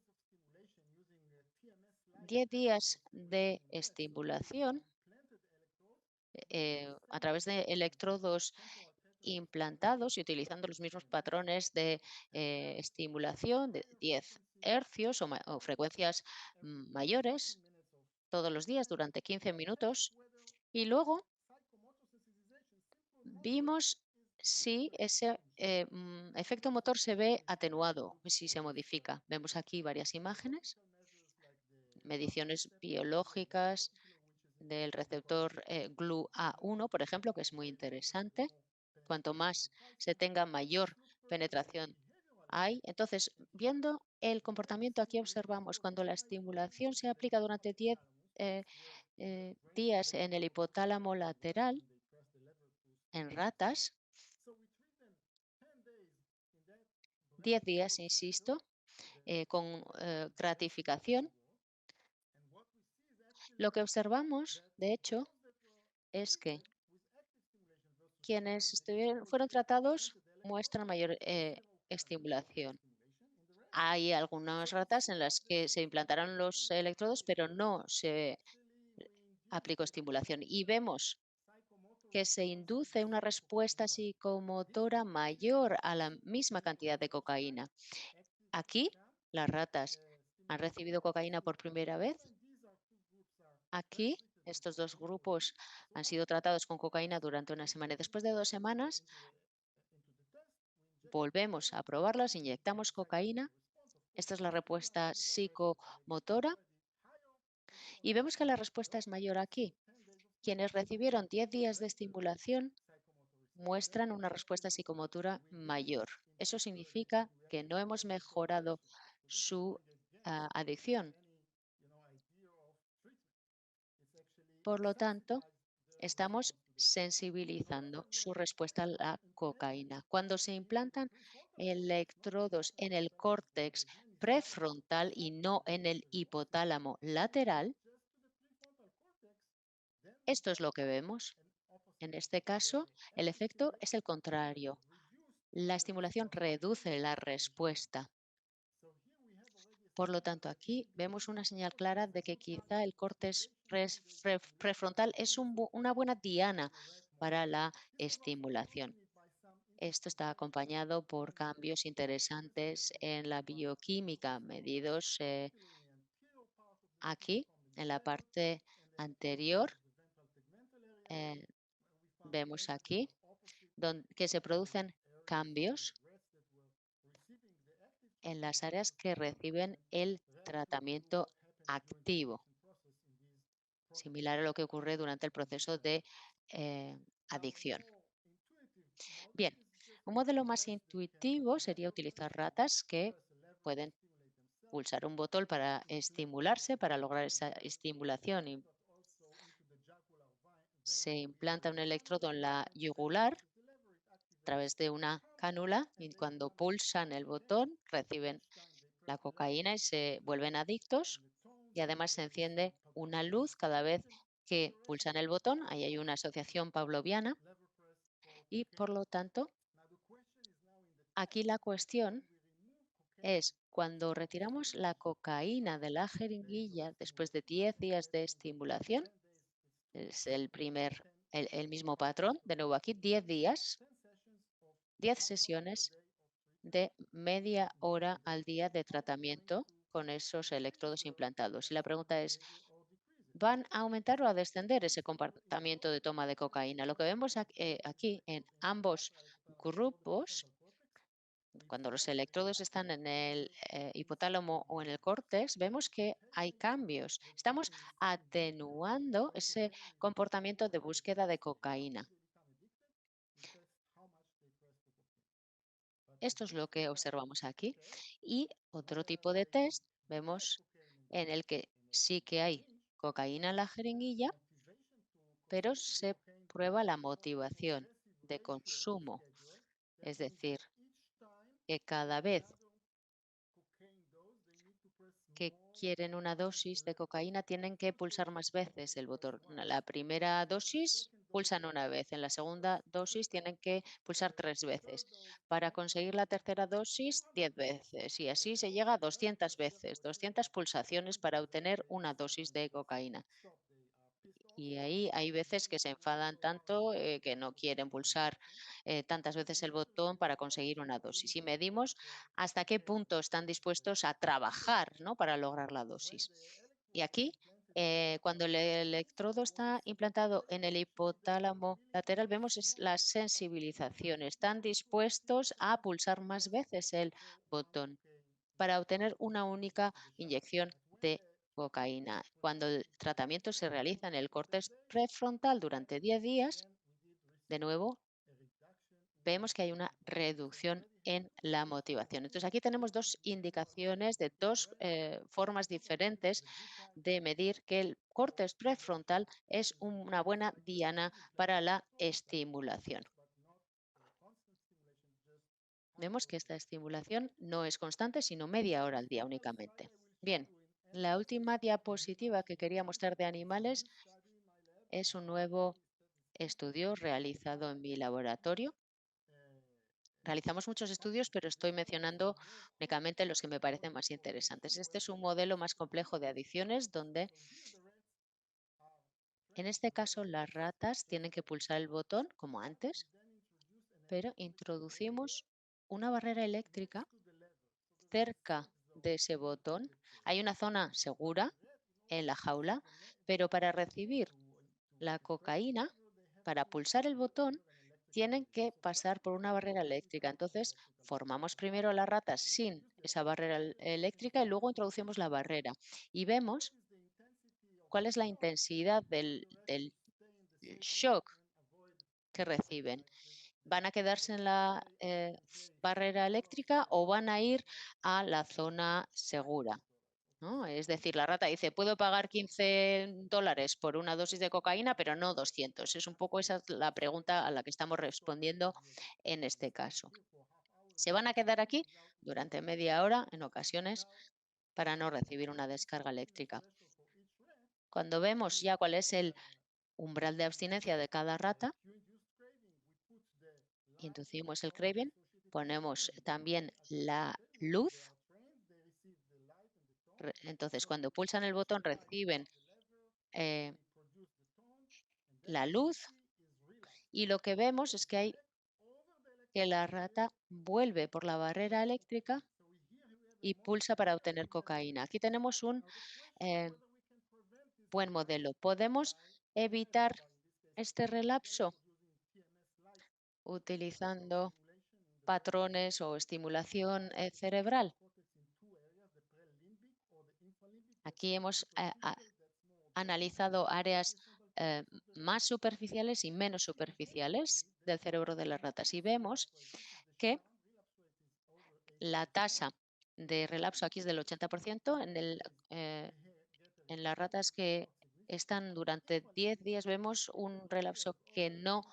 10 días de estimulación a través de electrodos implantados y utilizando los mismos patrones de estimulación de 10 hercios o frecuencias mayores todos los días durante 15 minutos y luego vimos si ese efecto motor se ve atenuado, si se modifica. Vemos aquí varias imágenes, mediciones biológicas del receptor GLUA1, por ejemplo, que es muy interesante. Cuanto más se tenga, mayor penetración hay. Entonces, viendo el comportamiento, aquí observamos cuando la estimulación se aplica durante 10 días en el hipotálamo lateral, en ratas, 10 días, insisto, con gratificación. Lo que observamos, de hecho, es que quienes fueron tratados muestran mayor estimulación. Hay algunas ratas en las que se implantaron los electrodos, pero no se aplicó estimulación. Y vemos que se induce una respuesta psicomotora mayor a la misma cantidad de cocaína. Aquí, las ratas han recibido cocaína por primera vez. Aquí, estos 2 grupos han sido tratados con cocaína durante una semana y después de 2 semanas volvemos a probarlas, inyectamos cocaína. Esta es la respuesta psicomotora y vemos que la respuesta es mayor aquí. Quienes recibieron 10 días de estimulación muestran una respuesta psicomotora mayor. Eso significa que no hemos mejorado su adicción. Por lo tanto, estamos sensibilizando su respuesta a la cocaína. Cuando se implantan electrodos en el córtex prefrontal y no en el hipotálamo lateral, esto es lo que vemos. En este caso, el efecto es el contrario. La estimulación reduce la respuesta. Por lo tanto, aquí vemos una señal clara de que quizá el córtex prefrontal es una buena diana para la estimulación. Esto está acompañado por cambios interesantes en la bioquímica, medidos aquí en la parte anterior. Vemos aquí que se producen cambios en las áreas que reciben el tratamiento activo, similar a lo que ocurre durante el proceso de adicción. Bien, un modelo más intuitivo sería utilizar ratas que pueden pulsar un botón para estimularse, para lograr esa estimulación. Y se implanta un electrodo en la yugular a través de una cánula y cuando pulsan el botón reciben la cocaína y se vuelven adictos, y además se enciende una luz cada vez que pulsan el botón. Ahí hay una asociación pavloviana y, por lo tanto, aquí la cuestión es cuando retiramos la cocaína de la jeringuilla después de 10 días de estimulación, es el mismo patrón, de nuevo aquí 10 días, 10 sesiones de media hora al día de tratamiento con esos electrodos implantados. Y la pregunta es, ¿van a aumentar o a descender ese comportamiento de toma de cocaína? Lo que vemos aquí en ambos grupos, cuando los electrodos están en el hipotálamo o en el córtex, vemos que hay cambios. Estamos atenuando ese comportamiento de búsqueda de cocaína. Esto es lo que observamos aquí. Y otro tipo de test vemos en el que sí que hay cocaína en la jeringuilla, pero se prueba la motivación de consumo. Es decir, que cada vez que quieren una dosis de cocaína tienen que pulsar más veces el botón. La primera dosis pulsan una vez, en la segunda dosis tienen que pulsar 3 veces. Para conseguir la tercera dosis, 10 veces. Y así se llega a 200 veces, 200 pulsaciones para obtener una dosis de cocaína. Y ahí hay veces que se enfadan tanto que no quieren pulsar tantas veces el botón para conseguir una dosis. Y medimos hasta qué punto están dispuestos a trabajar, ¿no?, para lograr la dosis. Y aquí, cuando el electrodo está implantado en el hipotálamo lateral, vemos la sensibilización. Están dispuestos a pulsar más veces el botón para obtener una única inyección de cocaína. Cuando el tratamiento se realiza en el córtex prefrontal durante 10 días, de nuevo, vemos que hay una reducción en la motivación. Entonces, aquí tenemos dos indicaciones de dos formas diferentes de medir que el córtex prefrontal es una buena diana para la estimulación. Vemos que esta estimulación no es constante, sino media hora al día únicamente. Bien, la última diapositiva que quería mostrar de animales es un nuevo estudio realizado en mi laboratorio. Realizamos muchos estudios, pero estoy mencionando únicamente los que me parecen más interesantes. Este es un modelo más complejo de adicciones donde, en este caso, las ratas tienen que pulsar el botón como antes, pero introducimos una barrera eléctrica cerca de ese botón. Hay una zona segura en la jaula, pero para recibir la cocaína, para pulsar el botón, tienen que pasar por una barrera eléctrica. Entonces, formamos primero las ratas sin esa barrera eléctrica y luego introducimos la barrera. Y vemos cuál es la intensidad del shock que reciben. ¿Van a quedarse en la barrera eléctrica o van a ir a la zona segura, ¿no? Es decir, la rata dice, puedo pagar $15 por una dosis de cocaína, pero no 200. Es un poco esa la pregunta a la que estamos respondiendo en este caso. Se van a quedar aquí durante media hora, en ocasiones, para no recibir una descarga eléctrica. Cuando vemos ya cuál es el umbral de abstinencia de cada rata, inducimos el craving, ponemos también la luz Entonces, cuando pulsan el botón, reciben eh, la luz y lo que vemos es que la rata vuelve por la barrera eléctrica y pulsa para obtener cocaína. Aquí tenemos un eh, buen modelo. ¿Podemos evitar este relapso utilizando patrones o estimulación cerebral? Aquí hemos analizado áreas más superficiales y menos superficiales del cerebro de las ratas y vemos que la tasa de relapso aquí es del 80%. En las ratas que están durante 10 días vemos un relapso que no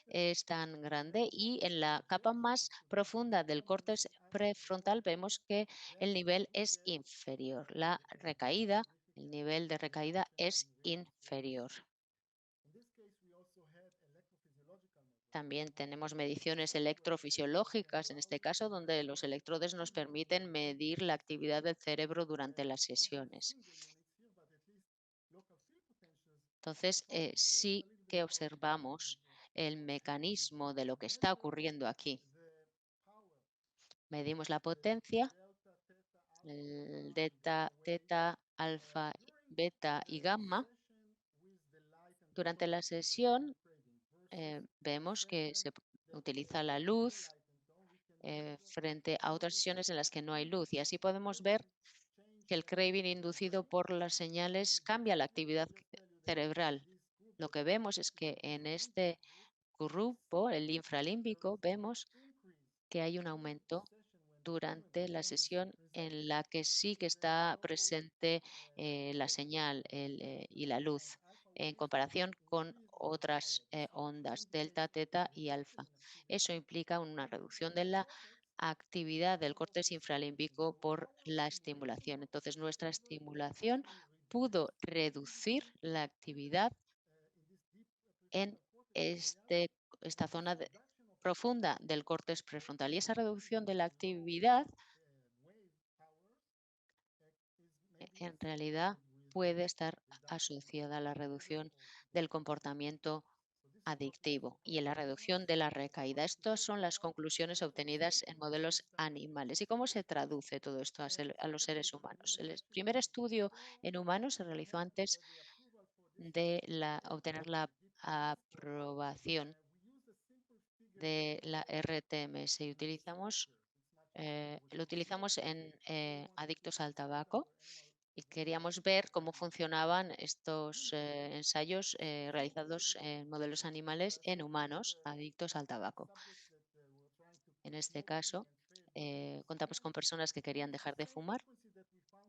es tan grande y en la capa más profunda del córtex prefrontal vemos que el nivel es inferior. El nivel de recaída es inferior. También tenemos mediciones electrofisiológicas, en este caso, donde los electrodes nos permiten medir la actividad del cerebro durante las sesiones. Entonces, sí que observamos el mecanismo de lo que está ocurriendo aquí. Medimos la potencia, el teta, alfa, beta y gamma. Durante la sesión vemos que se utiliza la luz frente a otras sesiones en las que no hay luz. Y así podemos ver que el craving inducido por las señales cambia la actividad cerebral. Lo que vemos es que en este grupo, el infralímbico, vemos que hay un aumento durante la sesión en la que sí que está presente la señal y la luz en comparación con otras ondas, delta, teta y alfa. Eso implica una reducción de la actividad del córtex infralímbico por la estimulación. Entonces, nuestra estimulación pudo reducir la actividad en esta zona profunda del córtex prefrontal. Y esa reducción de la actividad en realidad puede estar asociada a la reducción del comportamiento adictivo y en la reducción de la recaída. Estas son las conclusiones obtenidas en modelos animales. ¿Y cómo se traduce todo esto a los seres humanos? El primer estudio en humanos se realizó antes de obtener la aprobación de la RTMS y lo utilizamos en adictos al tabaco y queríamos ver cómo funcionaban estos ensayos realizados en modelos animales en humanos adictos al tabaco. En este caso, contamos con personas que querían dejar de fumar.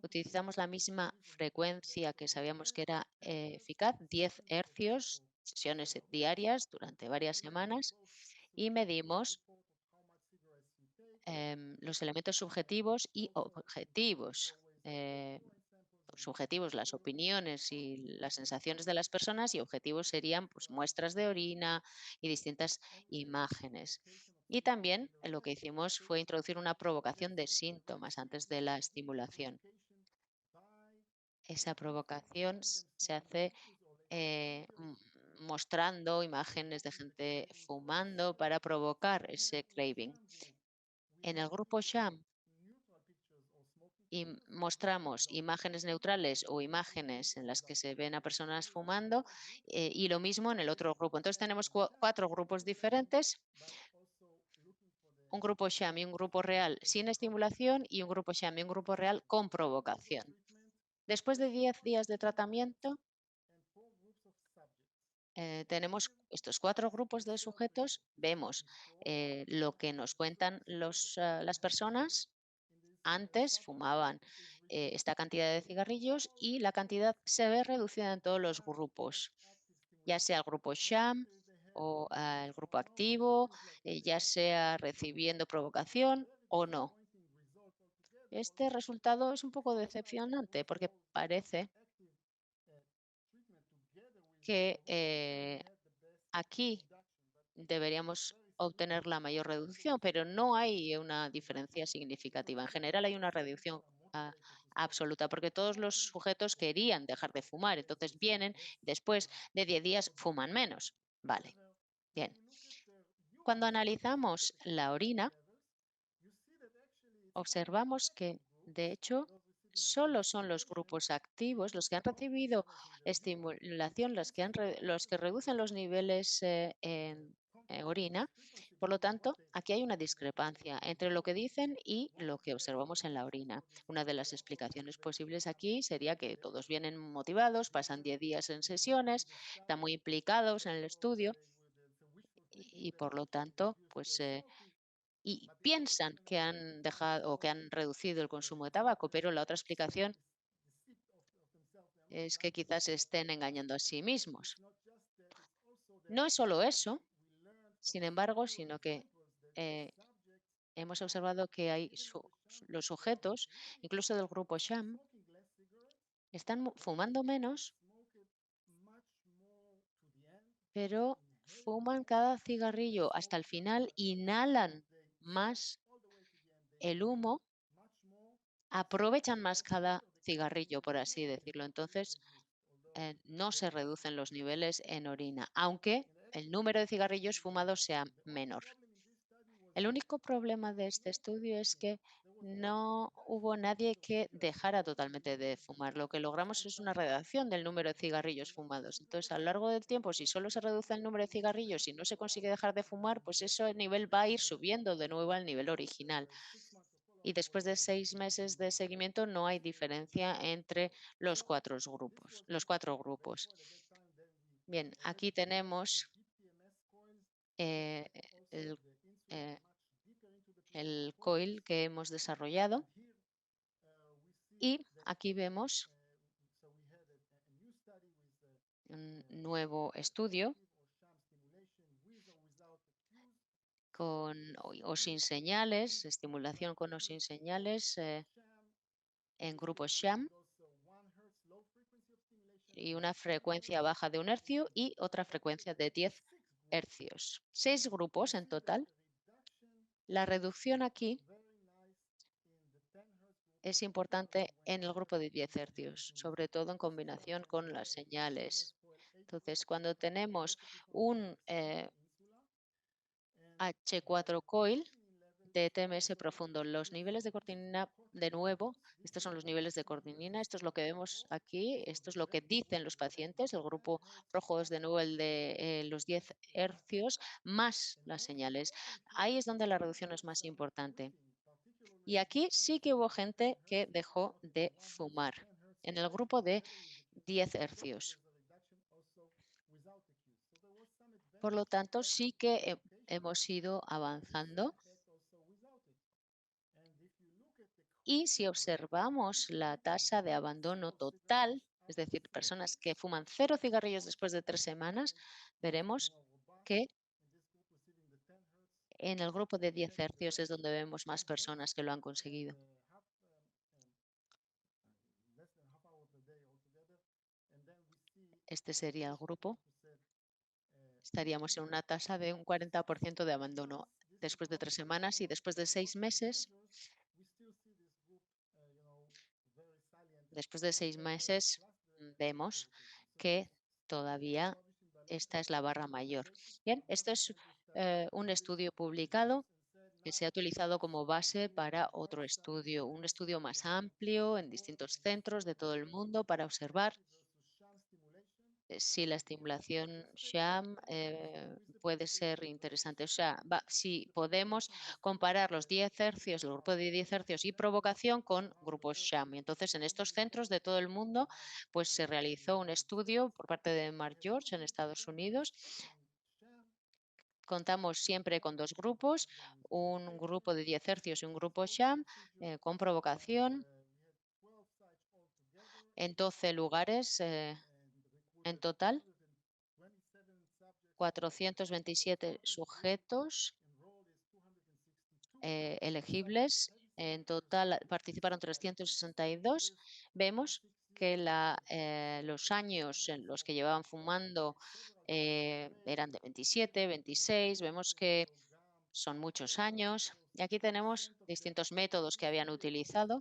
Utilizamos la misma frecuencia que sabíamos que era eficaz, 10 hercios, sesiones diarias durante varias semanas, y medimos los elementos subjetivos y objetivos. Subjetivos, las opiniones y las sensaciones de las personas, y objetivos serían pues, muestras de orina y distintas imágenes. Y también lo que hicimos fue introducir una provocación de síntomas antes de la estimulación. Esa provocación se hace mostrando imágenes de gente fumando para provocar ese craving. En el grupo sham y mostramos imágenes neutrales o imágenes en las que se ven a personas fumando y lo mismo en el otro grupo. Entonces tenemos 4 grupos diferentes, un grupo sham y un grupo real sin estimulación y un grupo sham y un grupo real con provocación. Después de 10 días de tratamiento, tenemos estos 4 grupos de sujetos, vemos lo que nos cuentan las personas. Antes fumaban esta cantidad de cigarrillos y la cantidad se ve reducida en todos los grupos, ya sea el grupo sham o el grupo activo, ya sea recibiendo provocación o no. Este resultado es un poco decepcionante porque parece que aquí deberíamos obtener la mayor reducción, pero no hay una diferencia significativa. En general hay una reducción absoluta, porque todos los sujetos querían dejar de fumar, entonces vienen, después de 10 días fuman menos. Vale, bien. Cuando analizamos la orina, observamos que, de hecho, solo son los grupos activos los que han recibido estimulación, los que reducen los niveles en orina. Por lo tanto, aquí hay una discrepancia entre lo que dicen y lo que observamos en la orina. Una de las explicaciones posibles aquí sería que todos vienen motivados, pasan 10 días en sesiones, están muy implicados en el estudio y por lo tanto, pues y piensan que han dejado o que han reducido el consumo de tabaco, pero la otra explicación es que quizás se estén engañando a sí mismos. No es solo eso, sin embargo, sino que eh, hemos observado que los sujetos, incluso del grupo Sham, están fumando menos, pero fuman cada cigarrillo hasta el final, inhalan más el humo, aprovechan más cada cigarrillo, por así decirlo. Entonces, no se reducen los niveles en orina, aunque el número de cigarrillos fumados sea menor. El único problema de este estudio es que no hubo nadie que dejara totalmente de fumar. Lo que logramos es una reducción del número de cigarrillos fumados. Entonces, a lo largo del tiempo, si solo se reduce el número de cigarrillos y no se consigue dejar de fumar, pues ese nivel va a ir subiendo de nuevo al nivel original. Y después de 6 meses de seguimiento no hay diferencia entre los cuatro grupos. Bien, aquí tenemos eh, el, eh, el COIL que hemos desarrollado y aquí vemos un nuevo estudio con o sin señales, estimulación con o sin señales en grupos sham y una frecuencia baja de 1 hercio y otra frecuencia de 10 hercios. 6 grupos en total. La reducción aquí es importante en el grupo de 10 hercios, sobre todo en combinación con las señales. Entonces, cuando tenemos un H4 coil de TMS profundo, los niveles de cortinina, de nuevo, estos son los niveles de cortinina, esto es lo que vemos aquí, esto es lo que dicen los pacientes, el grupo rojo es de nuevo el de los 10 hercios más las señales. Ahí es donde la reducción es más importante. Y aquí sí que hubo gente que dejó de fumar, en el grupo de 10 hercios. Por lo tanto, sí que hemos ido avanzando. Y si observamos la tasa de abandono total, es decir, personas que fuman 0 cigarrillos después de 3 semanas, veremos que en el grupo de 10 hercios es donde vemos más personas que lo han conseguido. Este sería el grupo. Estaríamos en una tasa de un 40% de abandono después de 3 semanas y después de 6 meses. Después de 6 meses vemos que todavía esta es la barra mayor. Bien, esto es un estudio publicado que se ha utilizado como base para otro estudio, un estudio más amplio en distintos centros de todo el mundo para observar si la estimulación sham puede ser interesante. O sea, si podemos comparar los 10 hercios, el grupo de 10 hercios y provocación con grupos sham. Y entonces, en estos centros de todo el mundo, pues se realizó un estudio por parte de Mark George en Estados Unidos. Contamos siempre con 2 grupos, un grupo de 10 hercios y un grupo sham con provocación en 12 lugares en total. 427 sujetos elegibles. En total participaron 362. Vemos que los años en los que llevaban fumando eran de 27, 26. Vemos que son muchos años. Y aquí tenemos distintos métodos que habían utilizado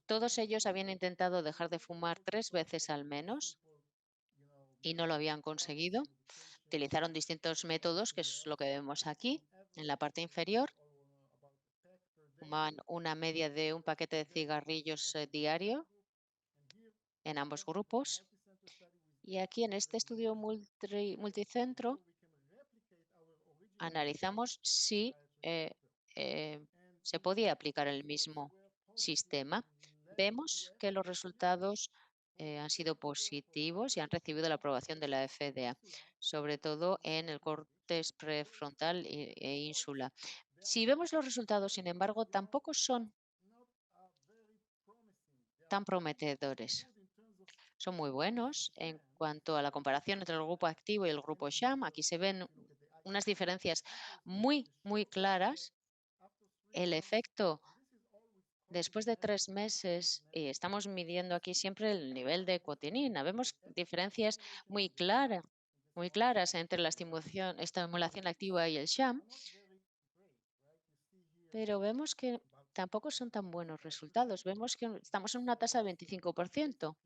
Todos ellos habían intentado dejar de fumar 3 veces al menos y no lo habían conseguido. Utilizaron distintos métodos, que es lo que vemos aquí en la parte inferior. Fumaban una media de un paquete de cigarrillos diario en ambos grupos. Y aquí en este estudio multicentro analizamos si se podía aplicar el mismo sistema. Vemos que los resultados han sido positivos y han recibido la aprobación de la FDA, sobre todo en el córtex prefrontal e ínsula. Si vemos los resultados, sin embargo, tampoco son tan prometedores. Son muy buenos en cuanto a la comparación entre el grupo activo y el grupo sham. Aquí se ven unas diferencias muy claras. El efecto después de 3 meses, y estamos midiendo aquí siempre el nivel de cotinina, vemos diferencias muy claras entre la estimulación activa y el sham, pero vemos que tampoco son tan buenos resultados. Vemos que estamos en una tasa de 25%.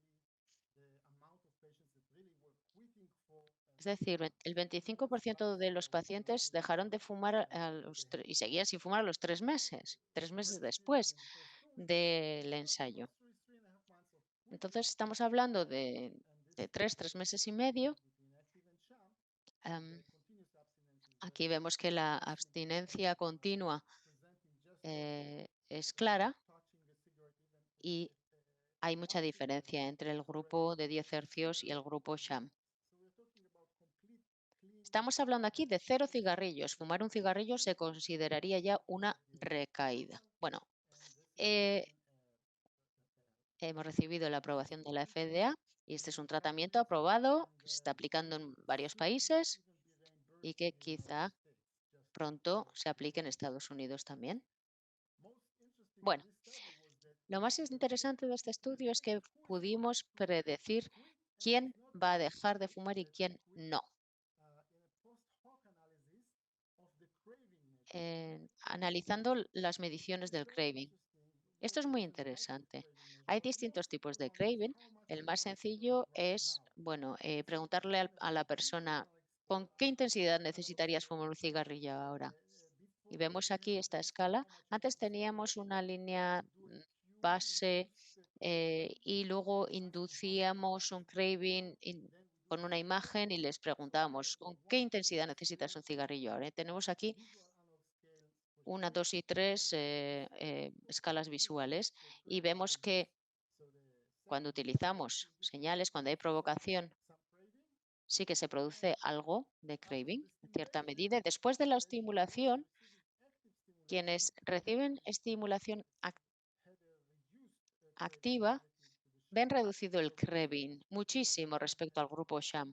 Es decir, el 25% de los pacientes dejaron de fumar y seguían sin fumar a los 3 meses después del ensayo. Entonces, estamos hablando de 3 meses y medio. Aquí vemos que la abstinencia continua es clara y hay mucha diferencia entre el grupo de 10 hercios y el grupo sham. Estamos hablando aquí de 0 cigarrillos. Fumar un cigarrillo se consideraría ya una recaída. Bueno, hemos recibido la aprobación de la FDA y este es un tratamiento aprobado que se está aplicando en varios países y que quizá pronto se aplique en Estados Unidos también. Bueno, lo más interesante de este estudio es que pudimos predecir quién va a dejar de fumar y quién no. Analizando las mediciones del craving. Esto es muy interesante. Hay distintos tipos de craving. El más sencillo es, bueno, preguntarle a la persona con qué intensidad necesitarías fumar un cigarrillo ahora. Y vemos aquí esta escala. Antes teníamos una línea base y luego inducíamos un craving con una imagen y les preguntábamos con qué intensidad necesitas un cigarrillo ahora. Tenemos aquí 1, 2 y 3 escalas visuales y vemos que cuando utilizamos señales, cuando hay provocación, sí que se produce algo de craving en cierta medida. Y después de la estimulación, quienes reciben estimulación activa ven reducido el craving muchísimo respecto al grupo sham.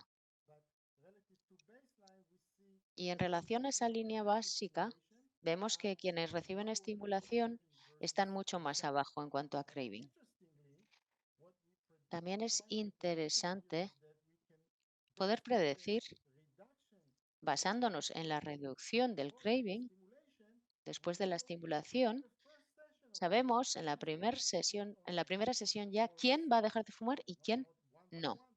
Y en relación a esa línea básica, vemos que quienes reciben estimulación están mucho más abajo en cuanto a craving. También es interesante poder predecir, basándonos en la reducción del craving después de la estimulación, sabemos en la primera sesión ya quién va a dejar de fumar y quién no.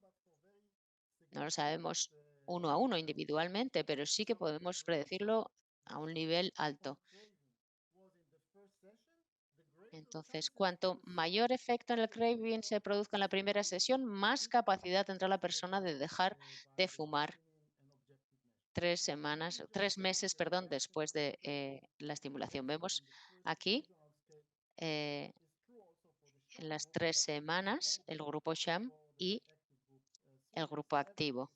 No lo sabemos uno a uno individualmente, pero sí que podemos predecirlo a un nivel alto. Entonces, cuanto mayor efecto en el craving se produzca en la primera sesión, más capacidad tendrá la persona de dejar de fumar 3 meses, después de la estimulación. Vemos aquí en las 3 semanas el grupo sham y el grupo activo.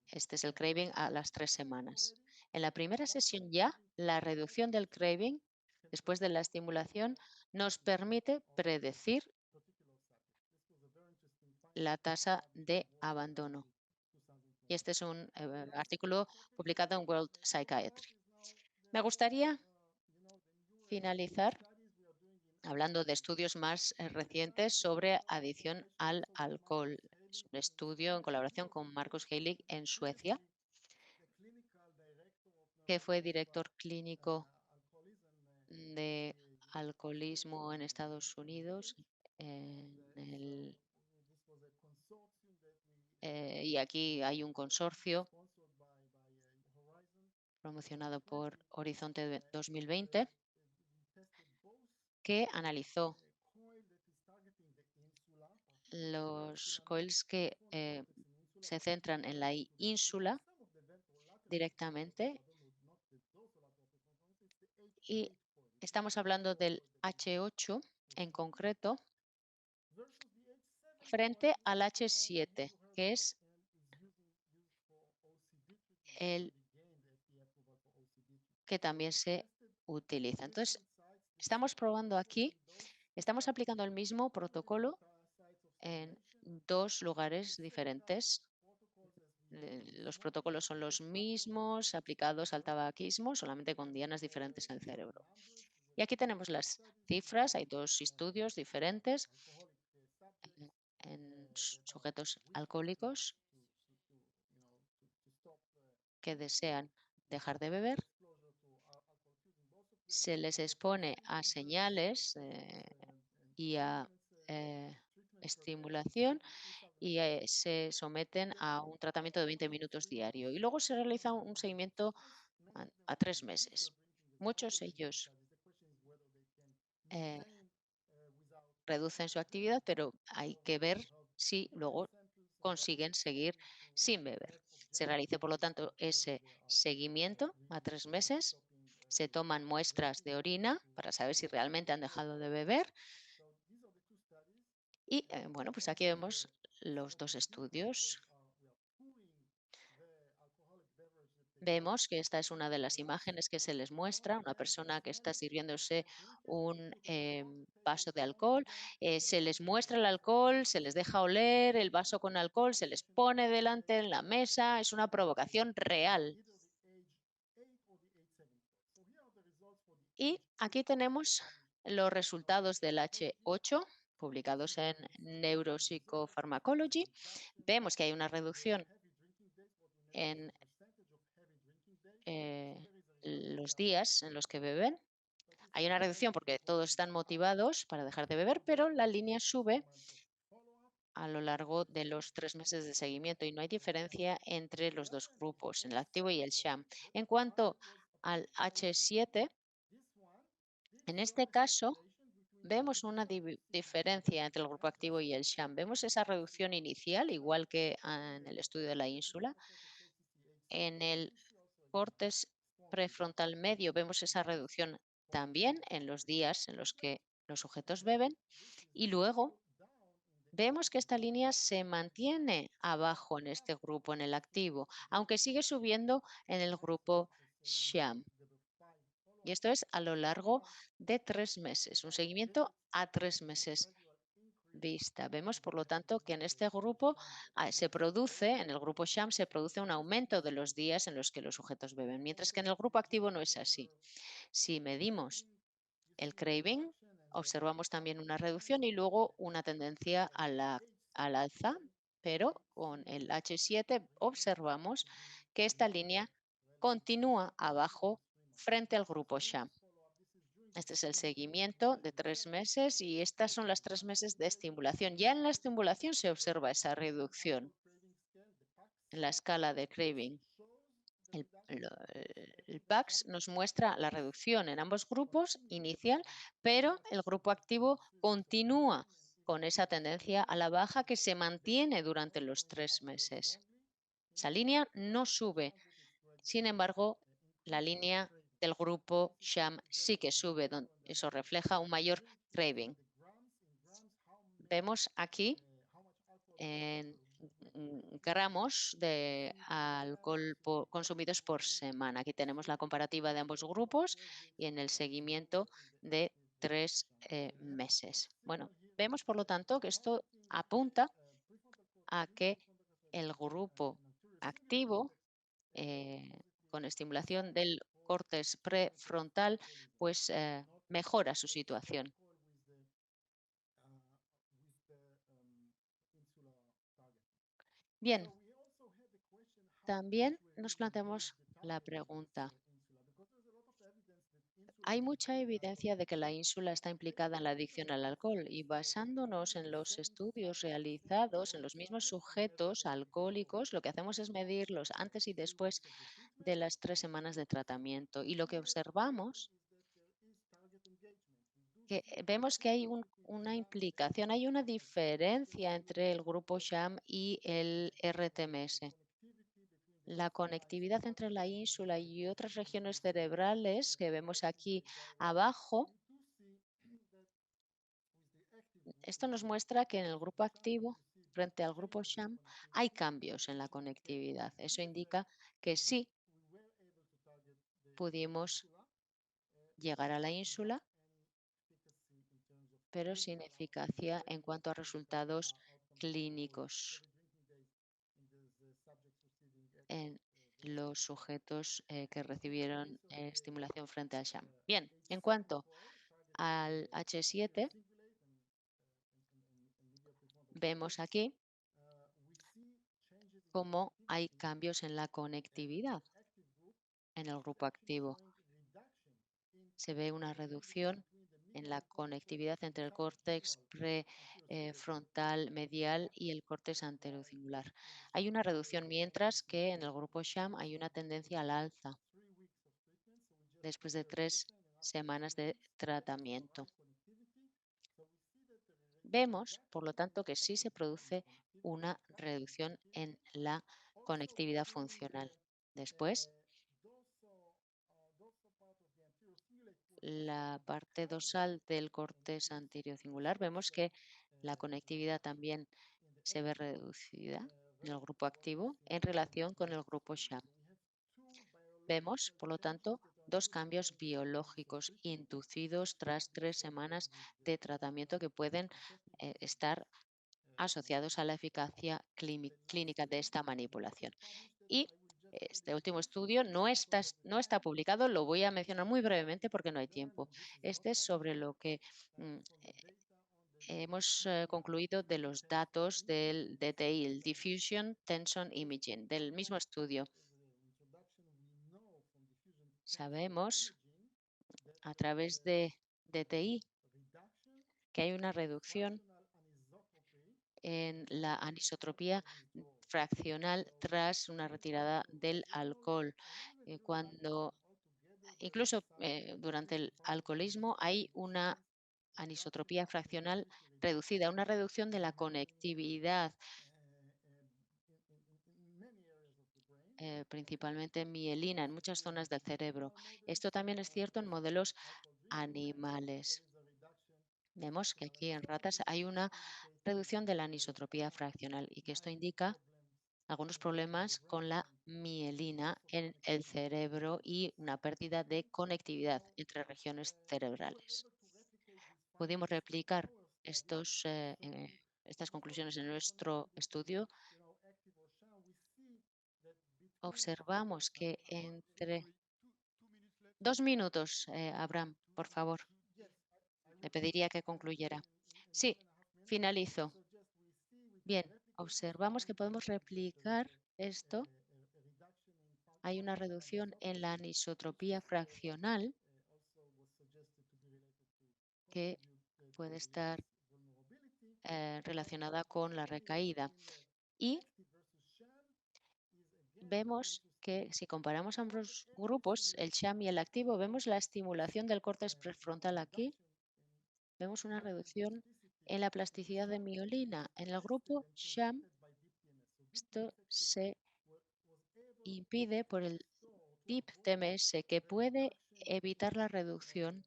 Este es el craving a las 3 semanas. En la primera sesión ya, la reducción del craving después de la estimulación nos permite predecir la tasa de abandono. Y este es un artículo publicado en World Psychiatry. Me gustaría finalizar hablando de estudios más recientes sobre adicción al alcohol. Es un estudio en colaboración con Marcus Heilig en Suecia, que fue director clínico de alcoholismo en Estados Unidos. Y aquí hay un consorcio promocionado por Horizonte 2020 que analizó los coils que se centran en la ínsula directamente, y estamos hablando del H8 en concreto frente al H7, que es el que también se utiliza. Entonces, estamos probando aquí, estamos aplicando el mismo protocolo en 2 lugares diferentes. Los protocolos son los mismos aplicados al tabaquismo, solamente con dianas diferentes en el cerebro. Y aquí tenemos las cifras. Hay 2 estudios diferentes en sujetos alcohólicos que desean dejar de beber. Se les expone a señales y a estimulación, y se someten a un tratamiento de 20 minutos diario. Y luego se realiza un seguimiento a 3 meses. Muchos de ellos reducen su actividad, pero hay que ver si luego consiguen seguir sin beber. Se realiza, por lo tanto, ese seguimiento a 3 meses. Se toman muestras de orina para saber si realmente han dejado de beber. Y bueno, pues aquí vemos los 2 estudios. Vemos que esta es una de las imágenes que se les muestra, una persona que está sirviéndose un vaso de alcohol. Se les muestra el alcohol, se les deja oler el vaso con alcohol, se les pone delante en la mesa. Es una provocación real. Y aquí tenemos los resultados del H8 publicados en Neuropsychopharmacology. Vemos que hay una reducción en los días en los que beben. Hay una reducción porque todos están motivados para dejar de beber, pero la línea sube a lo largo de los 3 meses de seguimiento y no hay diferencia entre los 2 grupos, el activo y el sham. En cuanto al H7, en este caso vemos una diferencia entre el grupo activo y el sham. Vemos esa reducción inicial, igual que en el estudio de la ínsula. En el cortes prefrontal medio vemos esa reducción también en los días en los que los sujetos beben, y luego vemos que esta línea se mantiene abajo en este grupo, en el activo, aunque sigue subiendo en el grupo sham. Y esto es a lo largo de 3 meses, un seguimiento a 3 meses vista. Vemos, por lo tanto, que en este grupo se produce, en el grupo sham, se produce un aumento de los días en los que los sujetos beben, mientras que en el grupo activo no es así. Si medimos el craving, observamos también una reducción y luego una tendencia al alza, pero con el H7 observamos que esta línea continúa abajo frente al grupo sham. Este es el seguimiento de 3 meses y estas son las 3 meses de estimulación. Ya en la estimulación se observa esa reducción en la escala de craving. El PAX nos muestra la reducción en ambos grupos inicial, pero el grupo activo continúa con esa tendencia a la baja que se mantiene durante los 3 meses. Esa línea no sube. Sin embargo, la línea del grupo sham sí que sube, eso refleja un mayor craving. Vemos aquí en gramos de alcohol consumidos por semana. Aquí tenemos la comparativa de ambos grupos y en el seguimiento de 3 meses. Bueno, vemos por lo tanto que esto apunta a que el grupo activo con estimulación del córtex prefrontal pues mejora su situación. Bien, también nos planteamos la pregunta, Hay mucha evidencia de que la ínsula está implicada en la adicción al alcohol y basándonos en los estudios realizados en los mismos sujetos alcohólicos, lo que hacemos es medirlos antes y después de las 3 semanas de tratamiento. Y lo que observamos que vemos que hay una implicación, hay una diferencia entre el grupo SHAM y el RTMS. La conectividad entre la ínsula y otras regiones cerebrales que vemos aquí abajo, esto nos muestra que en el grupo activo, frente al grupo SHAM, hay cambios en la conectividad. Eso indica que sí pudimos llegar a la ínsula, pero sin eficacia en cuanto a resultados clínicos en los sujetos que recibieron estimulación frente al SHAM. Bien, en cuanto al H7, vemos aquí cómo hay cambios en la conectividad en el grupo activo. Se ve una reducción en la conectividad entre el córtex prefrontal medial y el córtex anterocingulár. Hay una reducción, mientras que en el grupo SHAM hay una tendencia al alza después de 3 semanas de tratamiento. Vemos, por lo tanto, que sí se produce una reducción en la conectividad funcional. Después, la parte dorsal del córtex anteriocingular, vemos que la conectividad también se ve reducida en el grupo activo en relación con el grupo SHAM. Vemos, por lo tanto, dos cambios biológicos inducidos tras 3 semanas de tratamiento que pueden estar asociados a la eficacia clínica de esta manipulación. Y este último estudio no está publicado, lo voy a mencionar muy brevemente porque no hay tiempo. Este es sobre lo que hemos concluido de los datos del DTI, el Diffusion Tension Imaging, del mismo estudio. Sabemos a través de DTI que hay una reducción en la anisotropía fraccional tras una retirada del alcohol. Cuando incluso durante el alcoholismo hay una anisotropía fraccional reducida, una reducción de la conectividad, principalmente en mielina, en muchas zonas del cerebro. Esto también es cierto en modelos animales. Vemos que aquí en ratas hay una reducción de la anisotropía fraccional y que esto indica algunos problemas con la mielina en el cerebro y una pérdida de conectividad entre regiones cerebrales. Pudimos replicar estas conclusiones en nuestro estudio. Observamos que entre 2 minutos, Abraham, por favor, le pediría que concluyera. Sí, finalizo. Bien, observamos que podemos replicar esto. Hay una reducción en la anisotropía fraccional que puede estar relacionada con la recaída. Y vemos que si comparamos ambos grupos, el SHAM y el activo, vemos la estimulación del córtex prefrontal aquí. Vemos una reducción en la plasticidad de miolina. En el grupo SHAM, esto se impide por el DIP-TMS, que puede evitar la reducción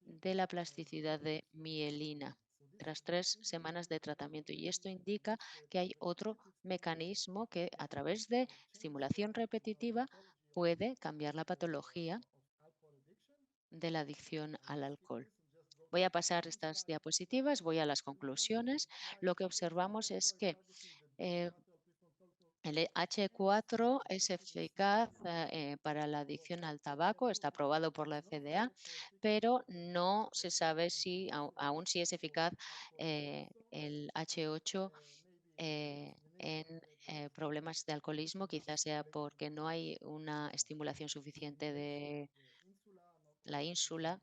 de la plasticidad de mielina tras 3 semanas de tratamiento. Y esto indica que hay otro mecanismo que a través de estimulación repetitiva puede cambiar la patología de la adicción al alcohol. Voy a pasar estas diapositivas, voy a las conclusiones. Lo que observamos es que el H4 es eficaz para la adicción al tabaco, está aprobado por la FDA, pero no se sabe si aún si es eficaz el H8 en problemas de alcoholismo, quizás sea porque no hay una estimulación suficiente la ínsula,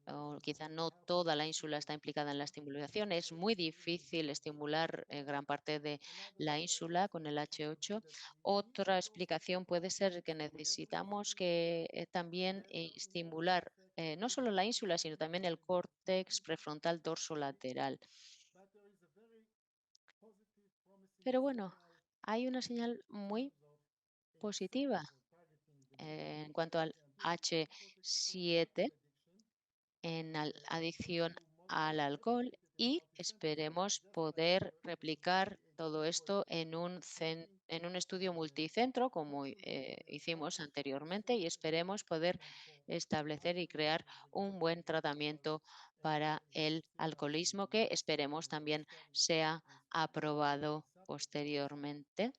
o quizá no toda la ínsula está implicada en la estimulación. Es muy difícil estimular gran parte de la ínsula con el H8. Otra explicación puede ser que necesitamos que también estimular no solo la ínsula, sino también el córtex prefrontal dorsolateral. Pero bueno, hay una señal muy positiva en cuanto al H7 en adicción al alcohol y esperemos poder replicar todo esto en un estudio multicentro como hicimos anteriormente y esperemos poder establecer y crear un buen tratamiento para el alcoholismo que esperemos también sea aprobado posteriormente.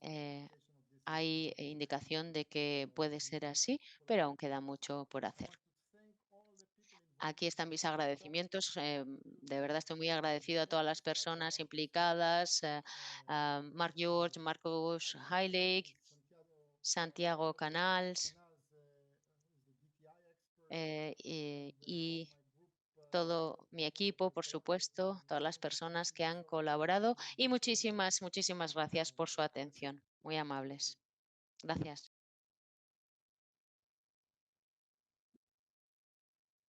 Eh, Hay indicación de que puede ser así, pero aún queda mucho por hacer. Aquí están mis agradecimientos. De verdad estoy muy agradecido a todas las personas implicadas, a Mark George, Marcos Heilig, Santiago Canals y todo mi equipo, por supuesto, todas las personas que han colaborado y muchísimas, muchísimas gracias por su atención. Muy amables. Gracias.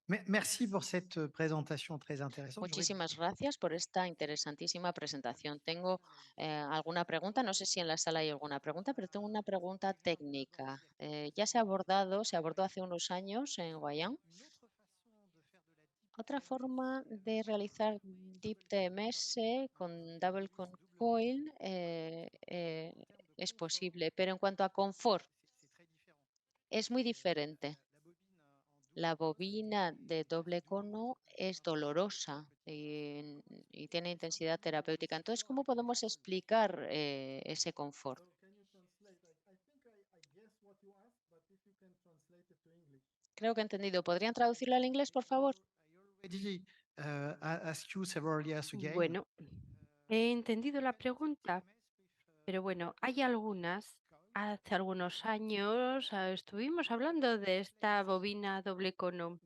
Merci pour cette présentation très intéressante. Muchísimas gracias por esta interesantísima presentación. Tengo alguna pregunta, no sé si en la sala hay alguna pregunta, pero tengo una pregunta técnica. Ya se abordó hace unos años en Guayán. Otra forma de realizar Deep TMS con Double Coil es posible, pero en cuanto a confort, es muy diferente. La bobina de doble cono es dolorosa y tiene intensidad terapéutica. Entonces, ¿cómo podemos explicar ese confort? Creo que he entendido. ¿Podrían traducirlo al inglés, por favor? Bueno, he entendido la pregunta, pero bueno, hay algunas. Hace algunos años estuvimos hablando de esta bobina doble cono.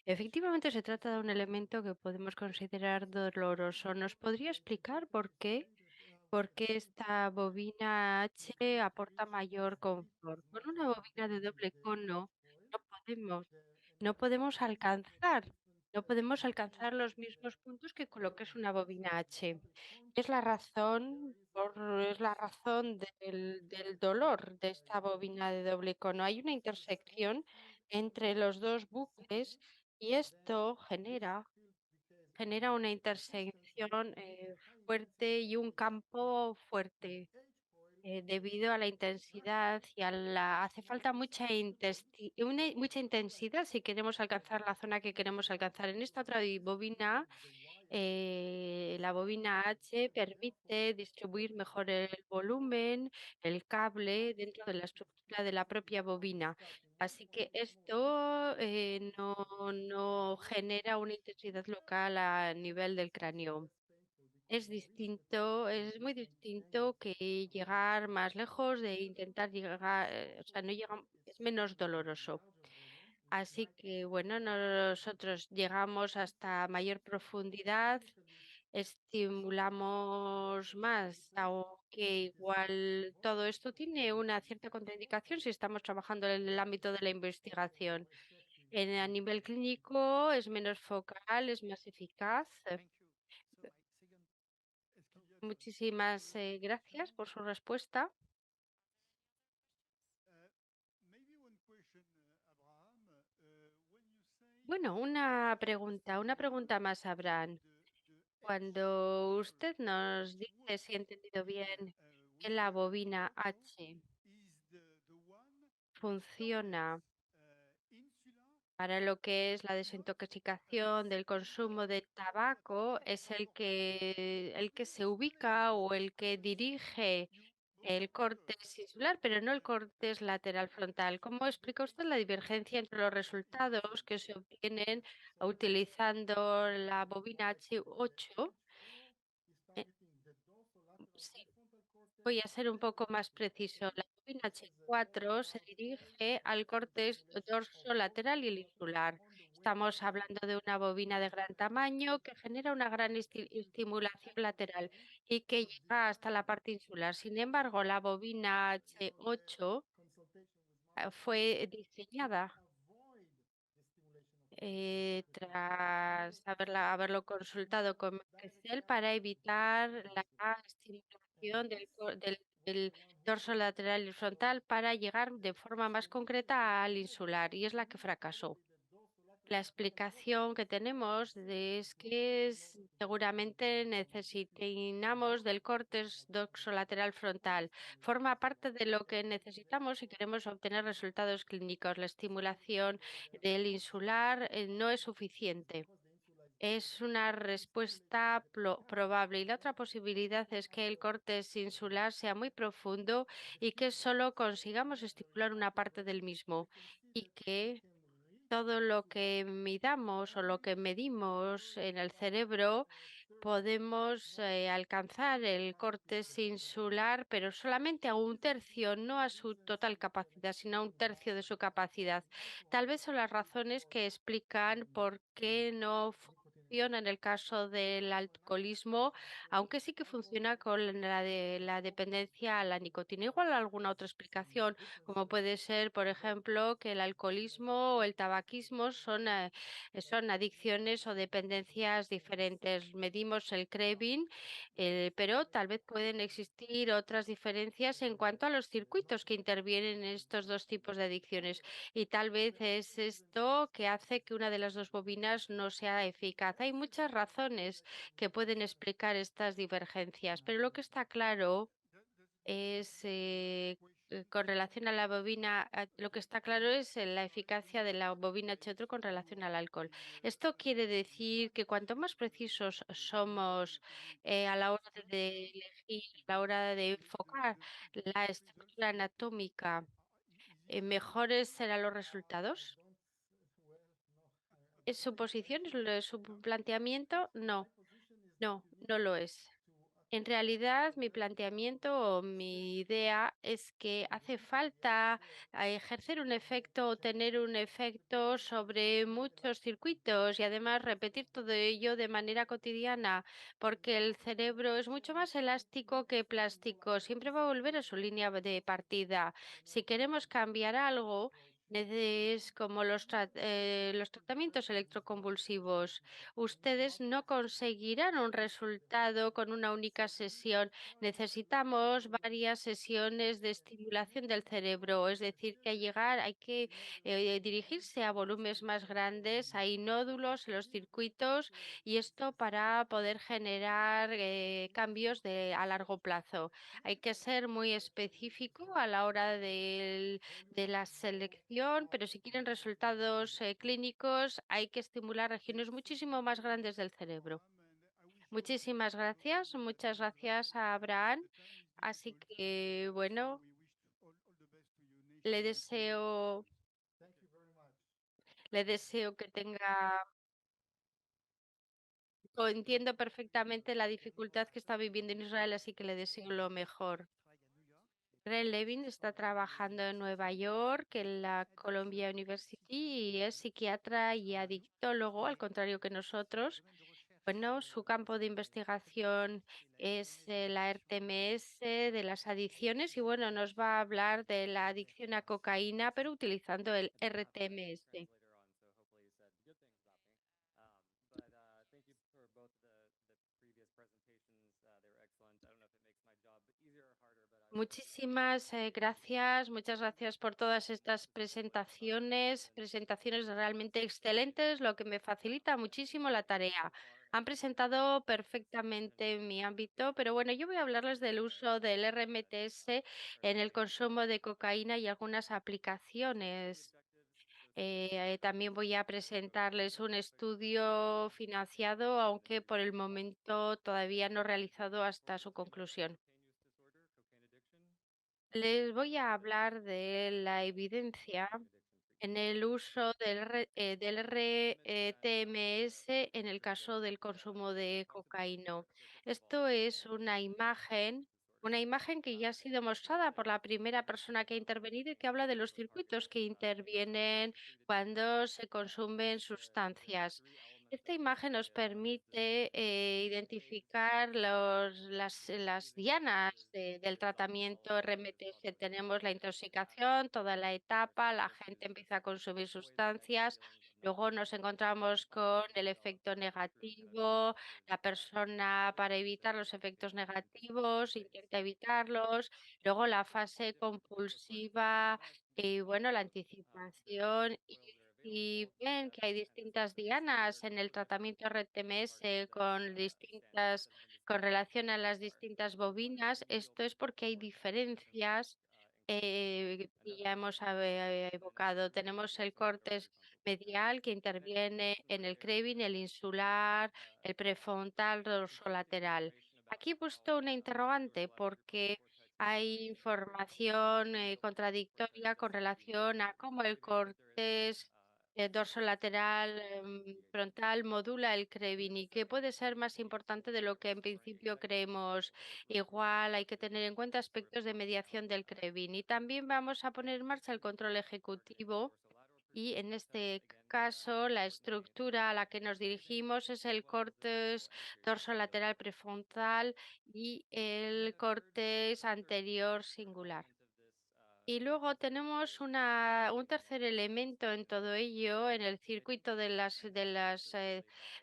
Efectivamente, se trata de un elemento que podemos considerar doloroso. ¿Nos podría explicar por qué? ¿Por qué esta bobina H aporta mayor confort? Con una bobina de doble cono no podemos, no podemos alcanzar, no podemos alcanzar los mismos puntos que con lo que es una bobina H. Es la razón del dolor de esta bobina de doble cono. Hay una intersección entre los dos bucles y esto genera una intersección fuerte y un campo fuerte debido a la intensidad y a la... Hace falta mucha intensidad si queremos alcanzar la zona que queremos alcanzar. En esta otra bobina, la bobina H permite distribuir mejor el volumen, el cable dentro de la estructura de la propia bobina. Así que esto no genera una intensidad local a nivel del cráneo. Es distinto, es muy distinto que llegar más lejos, de intentar llegar, o sea, no llega, es menos doloroso. Así que bueno, nosotros llegamos hasta mayor profundidad, estimulamos más, aunque igual todo esto tiene una cierta contraindicación si estamos trabajando en el ámbito de la investigación. A nivel clínico es menos focal, es más eficaz. Muchísimas gracias por su respuesta. Bueno, una pregunta más, Abraham. Cuando usted nos dice, si he entendido bien, que la bobina H funciona para lo que es la desintoxicación del consumo de tabaco, es el que se ubica o el que dirige el córtex insular, pero no el córtex lateral frontal. ¿Cómo explica usted la divergencia entre los resultados que se obtienen utilizando la bobina H8? Sí, Voy a ser un poco más preciso. La bobina H4 se dirige al corte dorsolateral y el insular. Estamos hablando de una bobina de gran tamaño que genera una gran estimulación lateral y que llega hasta la parte insular. Sin embargo, la bobina H8 fue diseñada tras haberlo consultado con Excel para evitar la estimulación del dorso lateral y frontal para llegar de forma más concreta al insular, y es la que fracasó. La explicación que tenemos es que seguramente necesitamos del córtex dorsolateral frontal. Forma parte de lo que necesitamos si queremos obtener resultados clínicos. La estimulación del insular no es suficiente. Es una respuesta probable, y la otra posibilidad es que el córtex insular sea muy profundo y que solo consigamos estimular una parte del mismo, y que todo lo que midamos o lo que medimos en el cerebro podemos alcanzar el córtex insular, pero solamente a un tercio, no a su total capacidad, sino a un tercio de su capacidad. Tal vez son las razones que explican por qué no funciona en el caso del alcoholismo, aunque sí que funciona con la de la dependencia a la nicotina. Igual alguna otra explicación, como puede ser, por ejemplo, que el alcoholismo o el tabaquismo son adicciones o dependencias diferentes. Medimos el craving, pero tal vez pueden existir otras diferencias en cuanto a los circuitos que intervienen en estos dos tipos de adicciones. Y tal vez es esto que hace que una de las dos bobinas no sea eficaz. Hay muchas razones que pueden explicar estas divergencias, pero lo que está claro es con relación a la bobina, lo que está claro es la eficacia de la bobina H otro con relación al alcohol. Esto quiere decir que cuanto más precisos somos a la hora de elegir, a la hora de enfocar la estructura anatómica, mejores serán los resultados. ¿Es su posición? ¿Es su planteamiento? No, no lo es. En realidad, mi planteamiento o mi idea es que hace falta ejercer un efecto o tener un efecto sobre muchos circuitos, y además repetir todo ello de manera cotidiana, porque el cerebro es mucho más elástico que plástico. Siempre va a volver a su línea de partida. Si queremos cambiar algo, es como los tratamientos electroconvulsivos. Ustedes no conseguirán un resultado con una única sesión. Necesitamos varias sesiones de estimulación del cerebro, es decir, que hay que dirigirse a volúmenes más grandes, hay nódulos en los circuitos, y esto para poder generar cambios a largo plazo. Hay que ser muy específico a la hora de la selección, pero si quieren resultados clínicos hay que estimular regiones muchísimo más grandes del cerebro. Muchísimas gracias, muchas gracias a Abraham. Así que, bueno, le deseo, le deseo que tenga, entiendo perfectamente la dificultad que está viviendo en Israel, así que le deseo lo mejor. Greg Levin está trabajando en Nueva York, en la Columbia University, y es psiquiatra y adictólogo, al contrario que nosotros. Bueno, su campo de investigación es la RTMS de las adicciones, y bueno, nos va a hablar de la adicción a cocaína, pero utilizando el RTMS. Muchísimas gracias, muchas gracias por todas estas presentaciones realmente excelentes, lo que me facilita muchísimo la tarea. Han presentado perfectamente mi ámbito, pero bueno, yo voy a hablarles del uso del RMTS en el consumo de cocaína y algunas aplicaciones. También voy a presentarles un estudio financiado, aunque por el momento todavía no realizado hasta su conclusión. Les voy a hablar de la evidencia en el uso del RTMS en el caso del consumo de cocaína. Esto es una imagen Una imagen que ya ha sido mostrada por la primera persona que ha intervenido y que habla de los circuitos que intervienen cuando se consumen sustancias. Esta imagen nos permite identificar las dianas del tratamiento RMTC. Tenemos la intoxicación, toda la etapa, la gente empieza a consumir sustancias, luego nos encontramos con el efecto negativo, la persona para evitar los efectos negativos intenta evitarlos, luego la fase compulsiva y bueno, la anticipación y ven que hay distintas dianas en el tratamiento RTMS con relación a las distintas bobinas. Esto es porque hay diferencias que ya hemos evocado. Tenemos el cortes medial que interviene en el craving, el insular, el prefrontal, dorsolateral. Aquí he puesto una interrogante porque hay información contradictoria con relación a cómo el cortes dorsolateral frontal modula el craving y que puede ser más importante de lo que en principio creemos. Igual hay que tener en cuenta aspectos de mediación del craving y también vamos a poner en marcha el control ejecutivo y en este caso la estructura a la que nos dirigimos es el córtex dorsolateral prefrontal y el córtex anterior singular. Y luego tenemos un tercer elemento en todo ello, en el circuito de las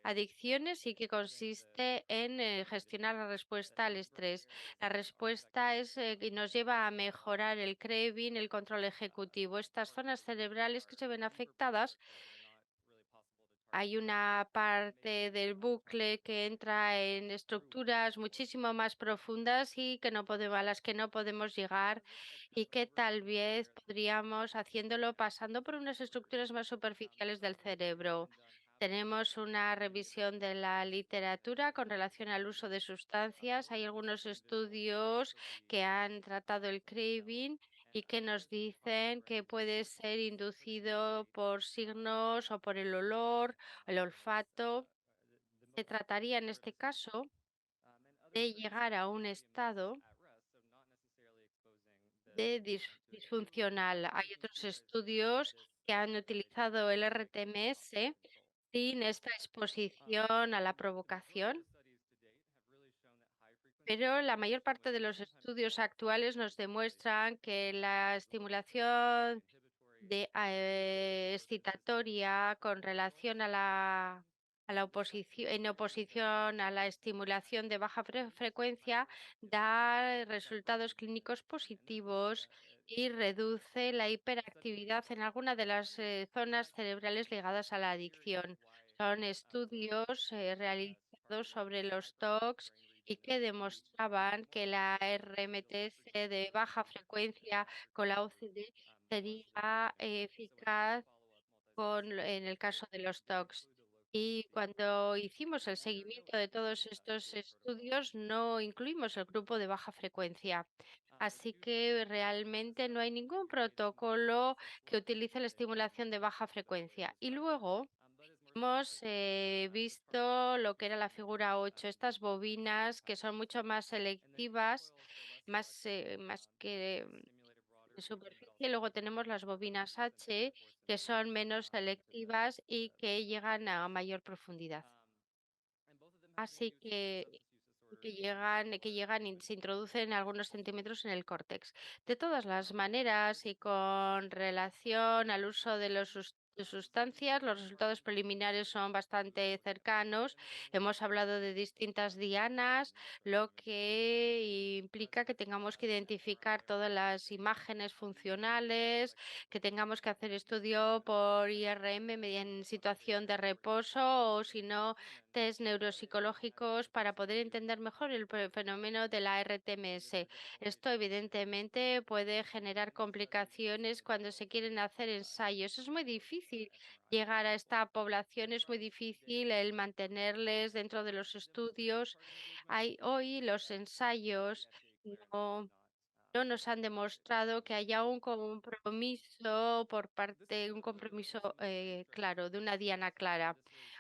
adicciones y que consiste en gestionar la respuesta al estrés. La respuesta es que nos lleva a mejorar el craving, el control ejecutivo. Estas zonas cerebrales que se ven afectadas, hay una parte del bucle que entra en estructuras muchísimo más profundas y que no podemos, a las que no podemos llegar y que tal vez podríamos haciéndolo pasando por unas estructuras más superficiales del cerebro. Tenemos una revisión de la literatura con relación al uso de sustancias. Hay algunos estudios que han tratado el craving y que nos dicen que puede ser inducido por signos o por el olor, el olfato. Se trataría en este caso de llegar a un estado de disfuncional. Hay otros estudios que han utilizado el RTMS sin esta exposición a la provocación, pero la mayor parte de los estudios actuales nos demuestran que la estimulación excitatoria con relación a la oposición, en oposición a la estimulación de baja frecuencia da resultados clínicos positivos y reduce la hiperactividad en alguna de las zonas cerebrales ligadas a la adicción. Son estudios realizados sobre los TOCs y que demostraban que la RMTC de baja frecuencia con la OCD sería eficaz en el caso de los TOCs. Y cuando hicimos el seguimiento de todos estos estudios, no incluimos el grupo de baja frecuencia. Así que realmente no hay ningún protocolo que utilice la estimulación de baja frecuencia. Y luego hemos visto lo que era la figura 8, estas bobinas que son mucho más selectivas, más que de superficie. Luego tenemos las bobinas H, que son menos selectivas y que llegan a mayor profundidad. Así que llegan y se introducen algunos centímetros en el córtex. De todas las maneras y con relación al uso de sustancias, los resultados preliminares son bastante cercanos. Hemos hablado de distintas dianas, lo que implica que tengamos que identificar todas las imágenes funcionales, que tengamos que hacer estudio por IRM en situación de reposo o si no test neuropsicológicos para poder entender mejor el fenómeno de la RTMS. Esto evidentemente puede generar complicaciones cuando se quieren hacer ensayos. Es muy difícil llegar a esta población, es muy difícil el mantenerles dentro de los estudios. Hoy los ensayos no no nos han demostrado que haya un compromiso por parte, un compromiso claro, de una diana clara.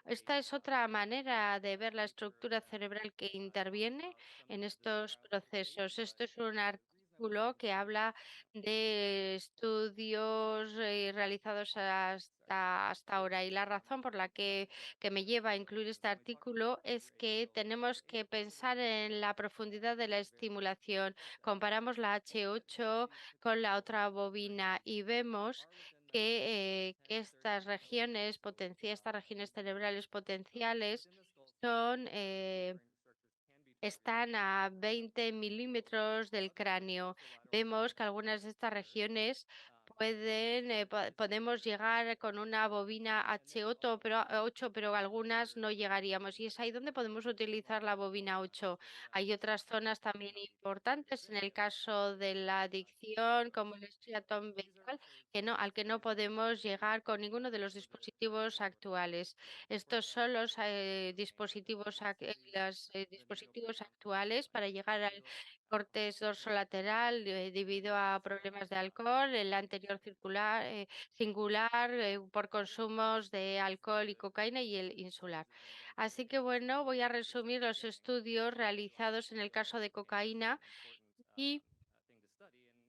Esta es otra manera de ver la estructura cerebral que interviene en estos procesos. Esto es un artículo que habla de estudios realizados hasta ahora, y la razón por la que me lleva a incluir este artículo es que tenemos que pensar en la profundidad de la estimulación. Comparamos la H8 con la otra bobina y vemos que estas regiones cerebrales potenciales son están a 20 milímetros del cráneo. Vemos que algunas de estas regiones podemos llegar con una bobina H8, pero algunas no llegaríamos. Y es ahí donde podemos utilizar la bobina 8. Hay otras zonas también importantes en el caso de la adicción, como el estriatón ventral, al que no podemos llegar con ninguno de los dispositivos actuales. Estos son los dispositivos actuales para llegar al cortes dorsolateral debido a problemas de alcohol, el anterior singular por consumos de alcohol y cocaína y el insular. Así que bueno, voy a resumir los estudios realizados en el caso de cocaína y,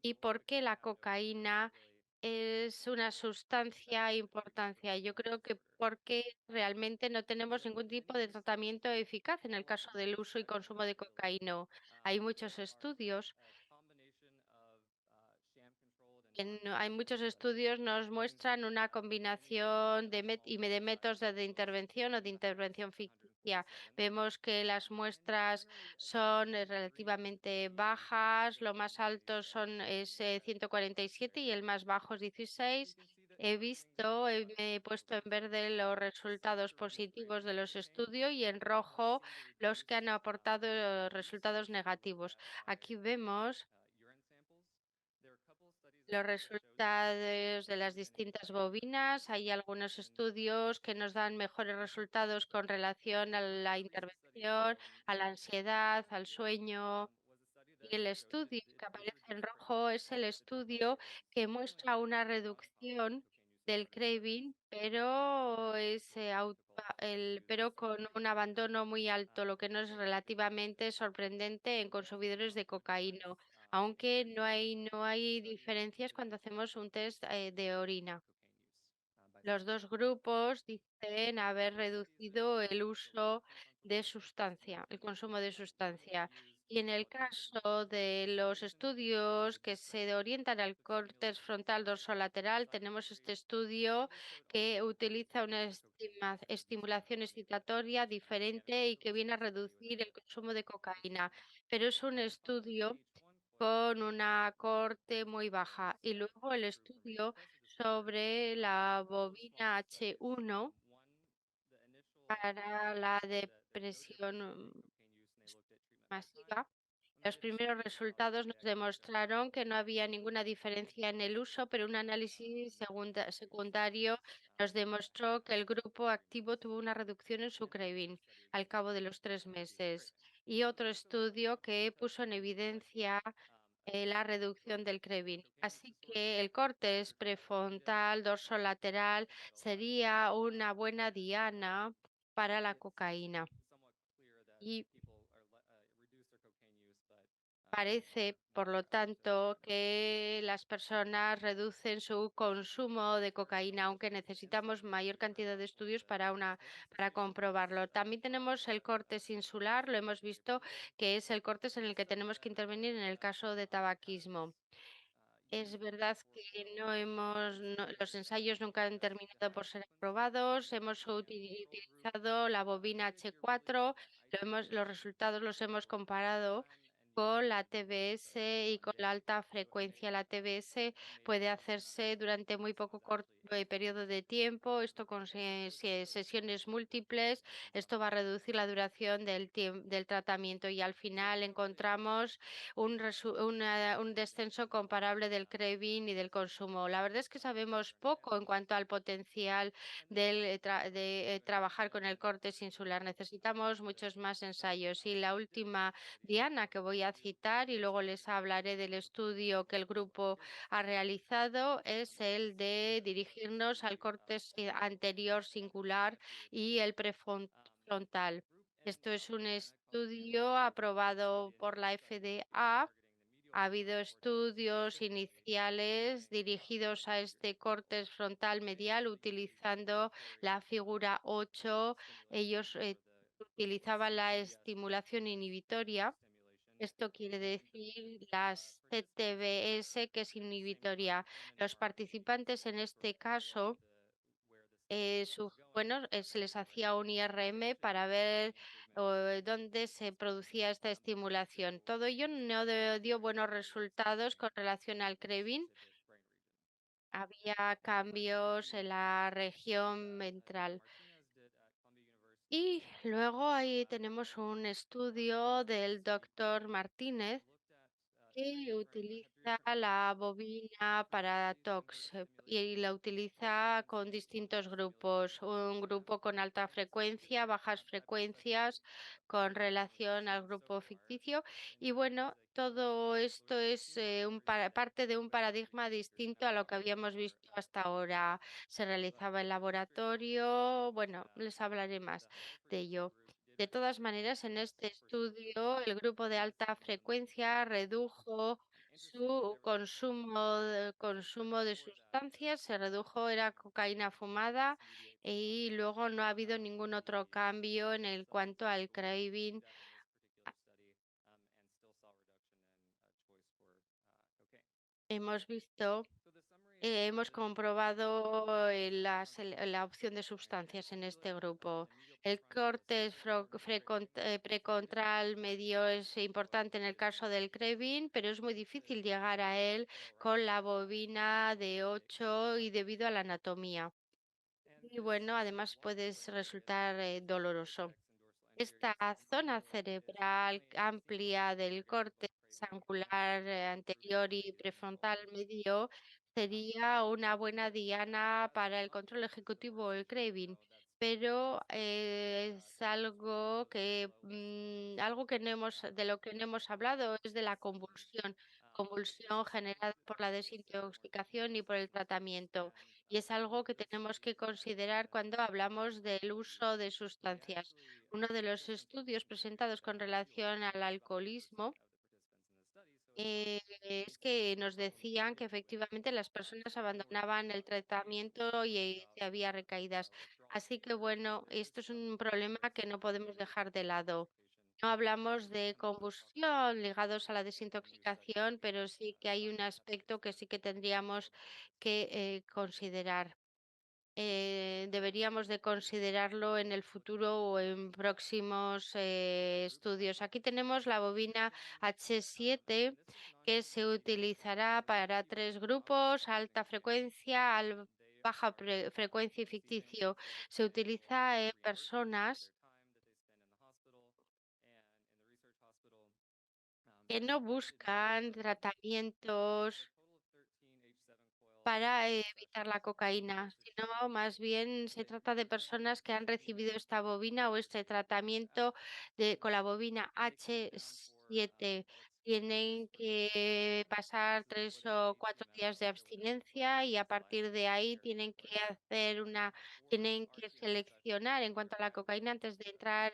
y por qué la cocaína es una sustancia importante. Yo creo que porque realmente no tenemos ningún tipo de tratamiento eficaz en el caso del uso y consumo de cocaína. Hay muchos estudios. Hay muchos estudios nos muestran una combinación de métodos de intervención o de intervención ficticia. Vemos que las muestras son relativamente bajas, lo más alto es 147 y el más bajo es 16. Me he puesto en verde los resultados positivos de los estudios y en rojo los que han aportado resultados negativos. Aquí vemos los resultados de las distintas bobinas. Hay algunos estudios que nos dan mejores resultados con relación a la intervención, a la ansiedad, al sueño. Y el estudio que aparece en rojo es el estudio que muestra una reducción del craving, pero con un abandono muy alto, lo que no es relativamente sorprendente en consumidores de cocaína, aunque no hay diferencias cuando hacemos un test de orina. Los dos grupos dicen haber reducido el uso de sustancia, el consumo de sustancia. Y en el caso de los estudios que se orientan al córtex frontal dorsolateral, tenemos este estudio que utiliza una estimulación excitatoria diferente y que viene a reducir el consumo de cocaína. Pero es un estudio con una corte muy baja. Y luego el estudio sobre la bobina H1 para la depresión masiva. Los primeros resultados nos demostraron que no había ninguna diferencia en el uso, pero un análisis secundario nos demostró que el grupo activo tuvo una reducción en su craving al cabo de los 3 meses. Y otro estudio que puso en evidencia la reducción del craving. Así que el corte prefrontal, dorsolateral, sería una buena diana para la cocaína. Y parece, por lo tanto, que las personas reducen su consumo de cocaína, aunque necesitamos mayor cantidad de estudios para comprobarlo. También tenemos el cortes insular, lo hemos visto, que es el cortes en el que tenemos que intervenir en el caso de tabaquismo. Es verdad que los ensayos nunca han terminado por ser aprobados. Hemos utilizado la bobina H4, los resultados los hemos comparado con la TBS y con la alta frecuencia. La TBS puede hacerse durante muy poco periodo de tiempo, esto con sesiones múltiples. Esto va a reducir la duración del tratamiento y al final encontramos un descenso comparable del craving y del consumo. La verdad es que sabemos poco en cuanto al potencial de trabajar con el cortes insular. Necesitamos muchos más ensayos. Y la última diana que voy a citar y luego les hablaré del estudio que el grupo ha realizado, es el de dirigirnos al córtex anterior singular y el prefrontal. Esto es un estudio aprobado por la FDA. Ha habido estudios iniciales dirigidos a este córtex frontal medial utilizando la figura 8. Ellos utilizaban la estimulación inhibitoria. Esto quiere decir las CTBS, que es inhibitoria. Los participantes en este caso se les hacía un IRM para ver dónde se producía esta estimulación. Todo ello no dio buenos resultados con relación al Krevin. Había cambios en la región ventral. Y luego ahí tenemos un estudio del doctor Martínez que utiliza la bobina para TOX y la utiliza con distintos grupos. Un grupo con alta frecuencia, bajas frecuencias, con relación al grupo ficticio. Y bueno, todo esto es parte de un paradigma distinto a lo que habíamos visto hasta ahora. Se realizaba en laboratorio. Bueno, les hablaré más de ello. De todas maneras, en este estudio, el grupo de alta frecuencia redujo su consumo de sustancias, se redujo, era cocaína fumada y luego no ha habido ningún otro cambio en el cuanto al craving. Hemos visto Hemos comprobado la opción de sustancias en este grupo. El corte precontral medio es importante en el caso del Krevin, pero es muy difícil llegar a él con la bobina de 8 y debido a la anatomía. Y bueno, además puede resultar doloroso. Esta zona cerebral amplia del córtex angular anterior y prefrontal medio sería una buena diana para el control ejecutivo o el craving, pero es algo que no de lo que no hemos hablado es de la convulsión generada por la desintoxicación y por el tratamiento. Y es algo que tenemos que considerar cuando hablamos del uso de sustancias. Uno de los estudios presentados con relación al alcoholismo es que nos decían que efectivamente las personas abandonaban el tratamiento y había recaídas. Así que bueno, esto es un problema que no podemos dejar de lado. No hablamos de combustión ligados a la desintoxicación, pero sí que hay un aspecto que sí que tendríamos que considerar. Deberíamos de considerarlo en el futuro o en próximos estudios. Aquí tenemos la bobina H7 que se utilizará para 3 grupos: alta frecuencia, baja frecuencia y ficticio. Se utiliza en personas que no buscan tratamientos para evitar la cocaína, sino más bien se trata de personas que han recibido esta bobina o este tratamiento con la bobina H7. Tienen que pasar 3 o 4 días de abstinencia y a partir de ahí tienen que seleccionar en cuanto a la cocaína antes de entrar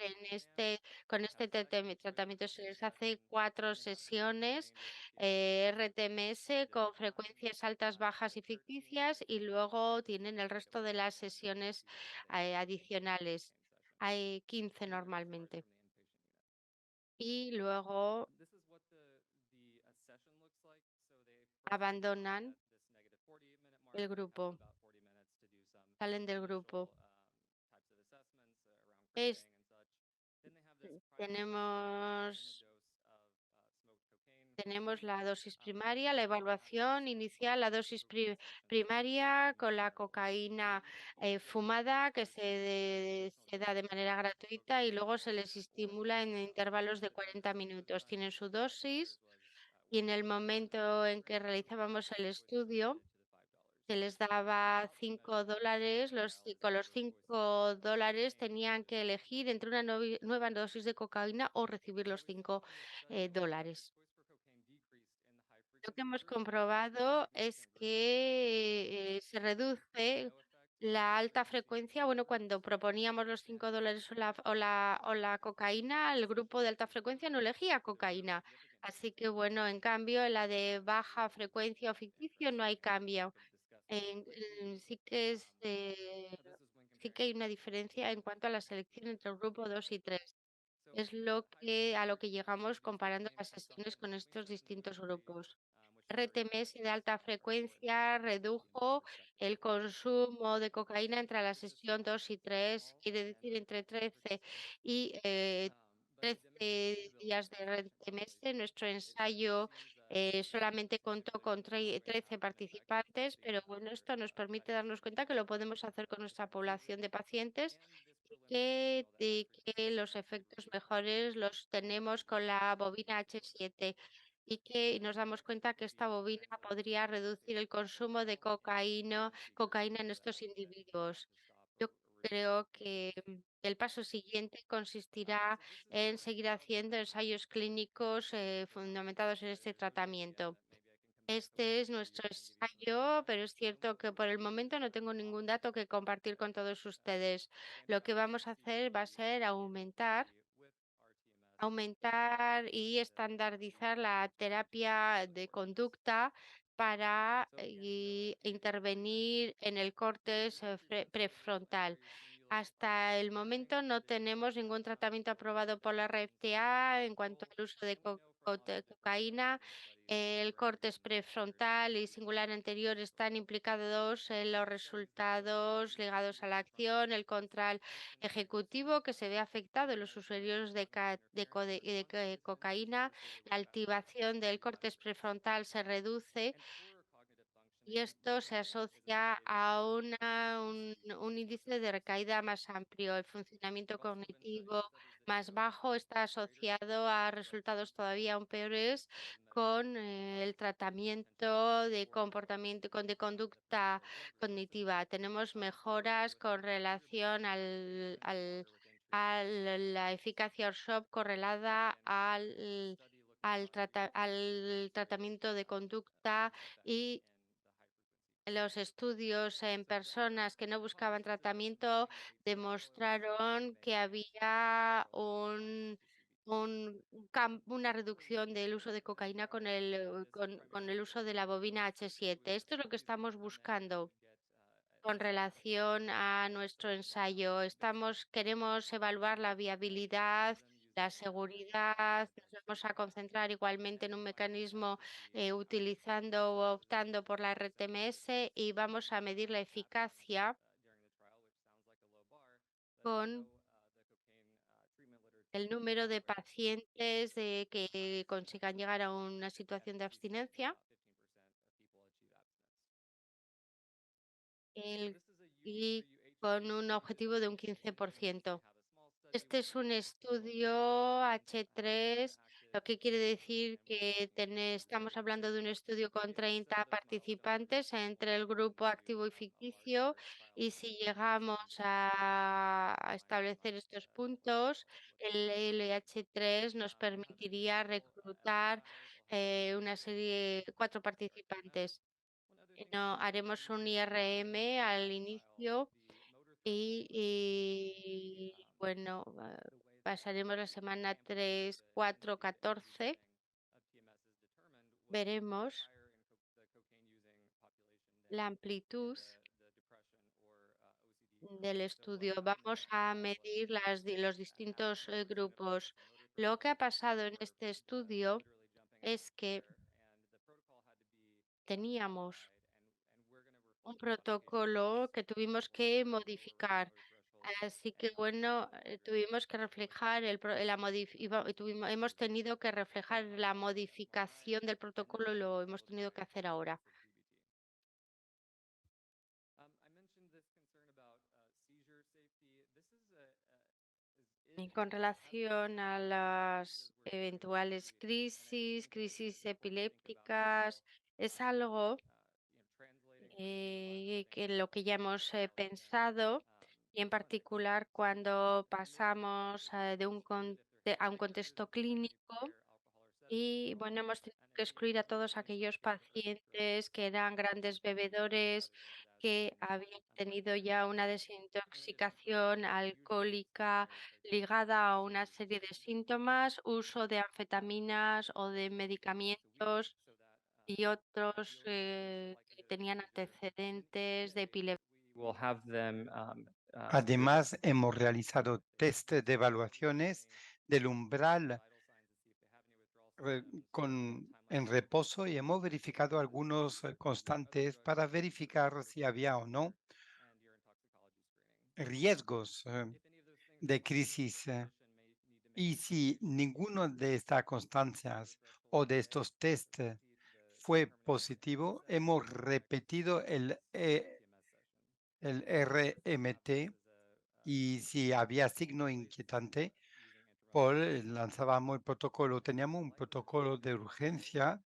con este tratamiento. Se les hace 4 sesiones RTMS con frecuencias altas, bajas y ficticias y luego tienen el resto de las sesiones adicionales. Hay 15 normalmente. Y luego abandonan el grupo, salen del grupo. Es- tenemos Tenemos la dosis primaria, la evaluación inicial, la dosis primaria con la cocaína fumada que se da de manera gratuita y luego se les estimula en intervalos de 40 minutos. Tienen su dosis y en el momento en que realizábamos el estudio se les daba $5, con los $5 tenían que elegir entre una nueva dosis de cocaína o recibir los $5. Lo que hemos comprobado es que se reduce la alta frecuencia. Bueno, cuando proponíamos los $5 o la cocaína, el grupo de alta frecuencia no elegía cocaína. Así que bueno, en cambio, en la de baja frecuencia o ficticio no hay cambio. Sí que sí que hay una diferencia en cuanto a la selección entre el grupo 2 y 3. Es a lo que llegamos comparando las sesiones con estos distintos grupos. RTMS de alta frecuencia redujo el consumo de cocaína entre la sesión 2 y 3, quiere decir entre 13 y 13 días de RTMS. Nuestro ensayo solamente contó con 13 participantes, pero bueno, esto nos permite darnos cuenta que lo podemos hacer con nuestra población de pacientes y que los efectos mejores los tenemos con la bobina H7 y que nos damos cuenta que esta bobina podría reducir el consumo de cocaína en estos individuos. Yo creo que el paso siguiente consistirá en seguir haciendo ensayos clínicos fundamentados en este tratamiento. Este es nuestro ensayo, pero es cierto que por el momento no tengo ningún dato que compartir con todos ustedes. Lo que vamos a hacer va a ser aumentar y estandarizar la terapia de conducta para intervenir en el córtex prefrontal. Hasta el momento no tenemos ningún tratamiento aprobado por la RFTA en cuanto al uso de cocaína. El córtex prefrontal y singular anterior están implicados en los resultados ligados a la acción, el control ejecutivo que se ve afectado en los usuarios de cocaína. La activación del córtex prefrontal se reduce y esto se asocia a un índice de recaída más amplio. El funcionamiento cognitivo más bajo está asociado a resultados todavía aún peores con el tratamiento de de conducta cognitiva. Tenemos mejoras con relación a la eficacia ORSHOP correlada al tratamiento de conducta y los estudios en personas que no buscaban tratamiento demostraron que había una reducción del uso de cocaína con el uso de la bobina H7. Esto es lo que estamos buscando con relación a nuestro ensayo. Queremos evaluar la viabilidad, la seguridad. Nos vamos a concentrar igualmente en un mecanismo utilizando o optando por la RTMS y vamos a medir la eficacia con el número de pacientes que consigan llegar a una situación de abstinencia el- y con un objetivo de un 15%. Este es un estudio H3, lo que quiere decir que estamos hablando de un estudio con 30 participantes entre el grupo activo y ficticio y si llegamos a establecer estos puntos, el LH3 nos permitiría reclutar una serie, 4 participantes. No, haremos un IRM al inicio bueno, pasaremos la semana 3, 4, 14. Veremos la amplitud del estudio. Vamos a medir los distintos grupos. Lo que ha pasado en este estudio es que teníamos un protocolo que tuvimos que modificar. Así que bueno, tuvimos que reflejar hemos tenido que reflejar la modificación del protocolo y lo hemos tenido que hacer ahora. Y con relación a las eventuales crisis epilépticas, es algo que lo que ya hemos pensado, y en particular cuando pasamos a un contexto clínico. Y bueno, hemos tenido que excluir a todos aquellos pacientes que eran grandes bebedores, que habían tenido ya una desintoxicación alcohólica ligada a una serie de síntomas, uso de anfetaminas o de medicamentos y otros que tenían antecedentes de epilepsia. We'll have them Además, hemos realizado test de evaluaciones del umbral en reposo y hemos verificado algunos constantes para verificar si había o no riesgos de crisis. Y si ninguno de estas constancias o de estos test fue positivo, hemos repetido el RMT y si había signo inquietante, lanzábamos el protocolo. Teníamos un protocolo de urgencia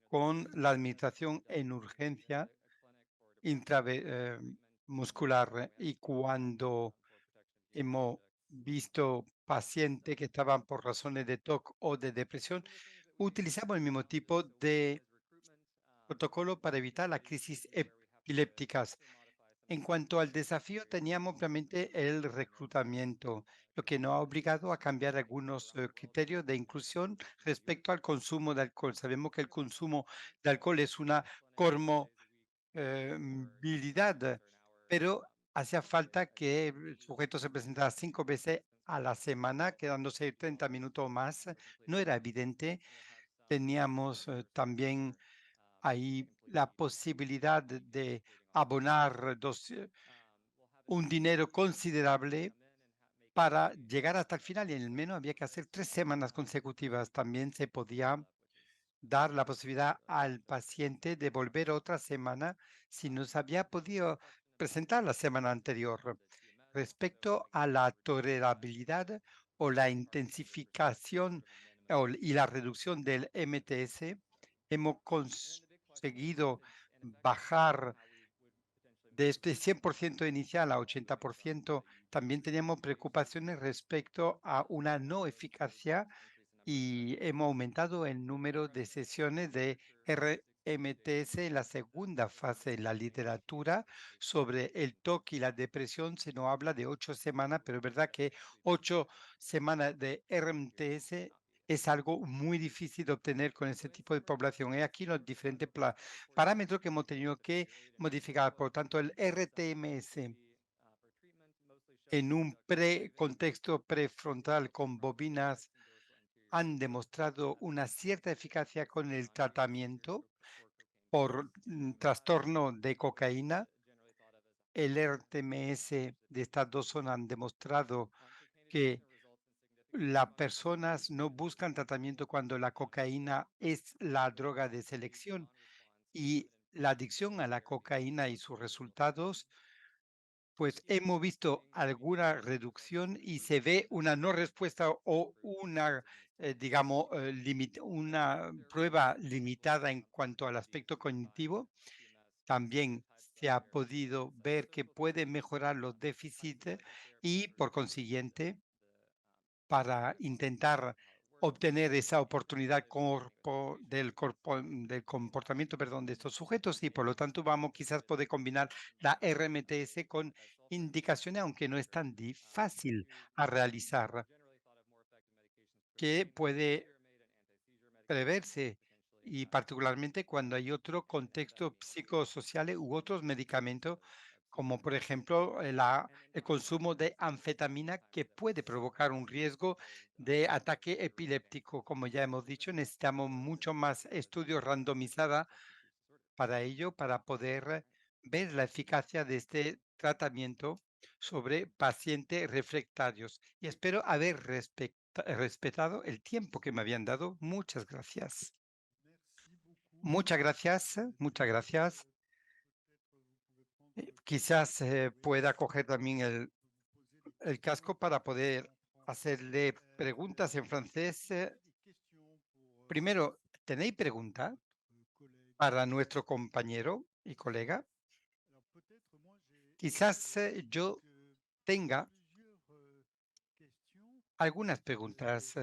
con la administración en urgencia muscular y cuando hemos visto pacientes que estaban por razones de TOC o de depresión, utilizamos el mismo tipo de protocolo para evitar las crisis epilépticas. En cuanto al desafío, teníamos obviamente el reclutamiento, lo que nos ha obligado a cambiar algunos criterios de inclusión respecto al consumo de alcohol. Sabemos que el consumo de alcohol es una comorbilidad, pero hacía falta que el sujeto se presentara 5 veces a la semana, quedándose 30 minutos más. No era evidente. Teníamos también ahí la posibilidad de abonar un dinero considerable para llegar hasta el final y en el menos había que hacer 3 semanas consecutivas. También se podía dar la posibilidad al paciente de volver otra semana si no se había podido presentar la semana anterior. Respecto a la tolerabilidad o la intensificación y la reducción del MTS, hemos conseguido bajar de este 100% inicial a 80%. También teníamos preocupaciones respecto a una no eficacia y hemos aumentado el número de sesiones de RMTS en la segunda fase. En la literatura sobre el TOC y la depresión se nos habla de 8 semanas, pero es verdad que 8 semanas de RMTS es algo muy difícil de obtener con ese tipo de población. Hay aquí los diferentes parámetros que hemos tenido que modificar. Por lo tanto, el RTMS en un contexto prefrontal con bobinas han demostrado una cierta eficacia con el tratamiento por trastorno de cocaína. El RTMS de estas dos zonas han demostrado que las personas no buscan tratamiento cuando la cocaína es la droga de selección y la adicción a la cocaína y sus resultados, pues hemos visto alguna reducción y se ve una no respuesta o una, digamos, una prueba limitada en cuanto al aspecto cognitivo. También se ha podido ver que puede mejorar los déficits y, por consiguiente, para intentar obtener esa oportunidad del comportamiento, perdón, de estos sujetos y por lo tanto vamos quizás poder combinar la RMTS con indicaciones, aunque no es tan fácil a realizar, que puede preverse y particularmente cuando hay otro contexto psicosocial u otros medicamentos, como por ejemplo el consumo de anfetamina que puede provocar un riesgo de ataque epiléptico. Como ya hemos dicho, necesitamos mucho más estudios randomizados para ello, para poder ver la eficacia de este tratamiento sobre pacientes refractarios. Y espero haber respetado el tiempo que me habían dado. Muchas gracias. Muchas gracias, muchas gracias. Quizás pueda coger también el casco para poder hacerle preguntas en francés. Primero, ¿tenéis pregunta para nuestro compañero y colega? Quizás yo tenga algunas preguntas.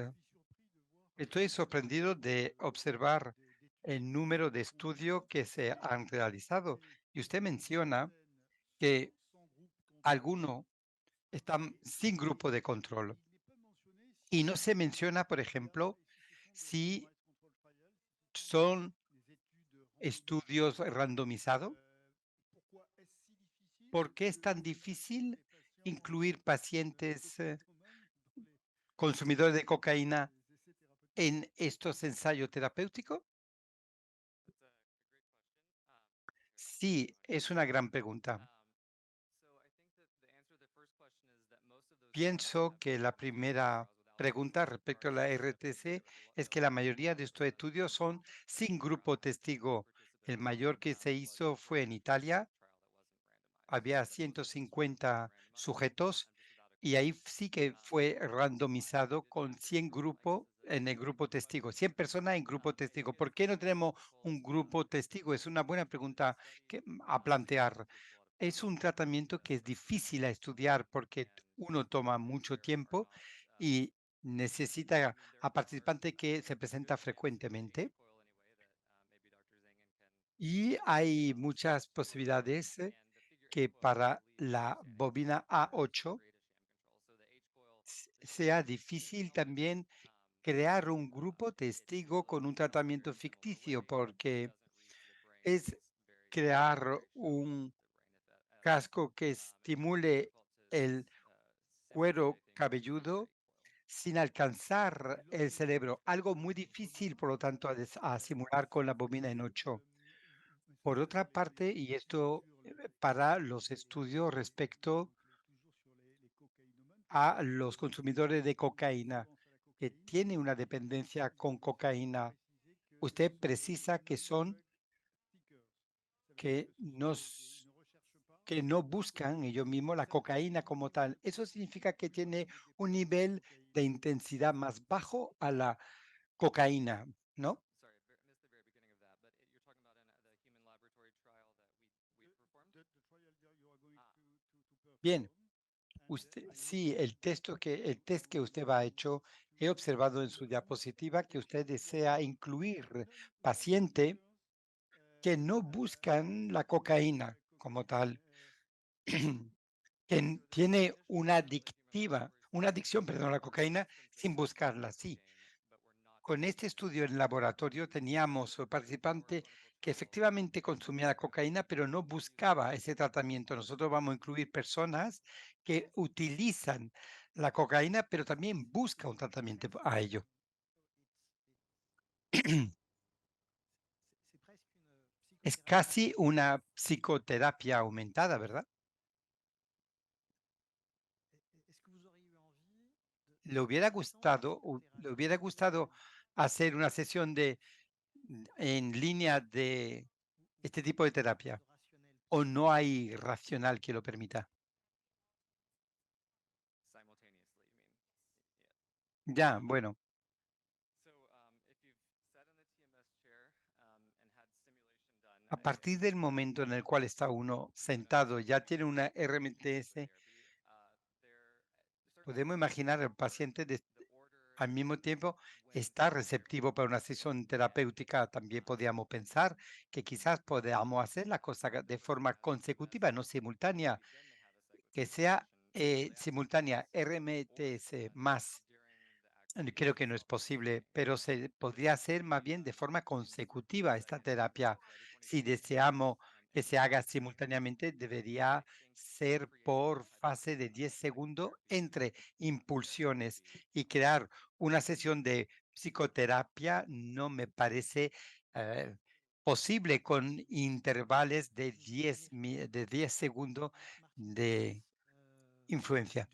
Estoy sorprendido de observar el número de estudios que se han realizado. Y usted menciona que algunos están sin grupo de control. Y no se menciona, por ejemplo, si son estudios randomizados. ¿Por qué es tan difícil incluir pacientes consumidores de cocaína en estos ensayos terapéuticos? Sí, es una gran pregunta. Pienso que la primera pregunta respecto a la RTC es que la mayoría de estos estudios son sin grupo testigo. El mayor que se hizo fue en Italia. Había 150 sujetos y ahí sí que fue randomizado con 100 grupos en el grupo testigo, 100 personas en grupo testigo. ¿Por qué no tenemos un grupo testigo? Es una buena pregunta a plantear. Es un tratamiento que es difícil a estudiar porque uno toma mucho tiempo y necesita a participante que se presenta frecuentemente. Y hay muchas posibilidades que para la bobina A8 sea difícil también crear un grupo testigo con un tratamiento ficticio, porque es crear un casco que estimule el cuero cabelludo sin alcanzar el cerebro, algo muy difícil, por lo tanto, a simular con la bobina en 8. Por otra parte, y esto para los estudios respecto a los consumidores de cocaína, que tienen una dependencia con cocaína, usted precisa que son que que no buscan ellos mismos la cocaína como tal. Eso significa que tiene un nivel de intensidad más bajo a la cocaína, ¿no? Bien, sí, el test que usted ha hecho, he observado en su diapositiva que usted desea incluir pacientes que no buscan la cocaína como tal, que tiene una adicción, perdón, a la cocaína sin buscarla, sí. Con este estudio en laboratorio teníamos participantes que efectivamente consumían la cocaína, pero no buscaba ese tratamiento. Nosotros vamos a incluir personas que utilizan la cocaína, pero también buscan un tratamiento a ello. Es casi una psicoterapia aumentada, ¿verdad? Le hubiera gustado hacer una sesión en línea de este tipo de terapia? ¿O no hay racional que lo permita? Ya, bueno, a partir del momento en el cual está uno sentado, ya tiene una RMTS, podemos imaginar al paciente al mismo tiempo está receptivo para una sesión terapéutica. También podríamos pensar que quizás podamos hacer la cosa de forma consecutiva, no simultánea, que sea simultánea RMTS más. Creo que no es posible, pero se podría hacer más bien de forma consecutiva esta terapia. Si deseamos que se haga simultáneamente, debería ser por fase de 10 segundos entre impulsiones y crear una sesión de psicoterapia no me parece eh, posible con intervalos de 10 segundos de influencia.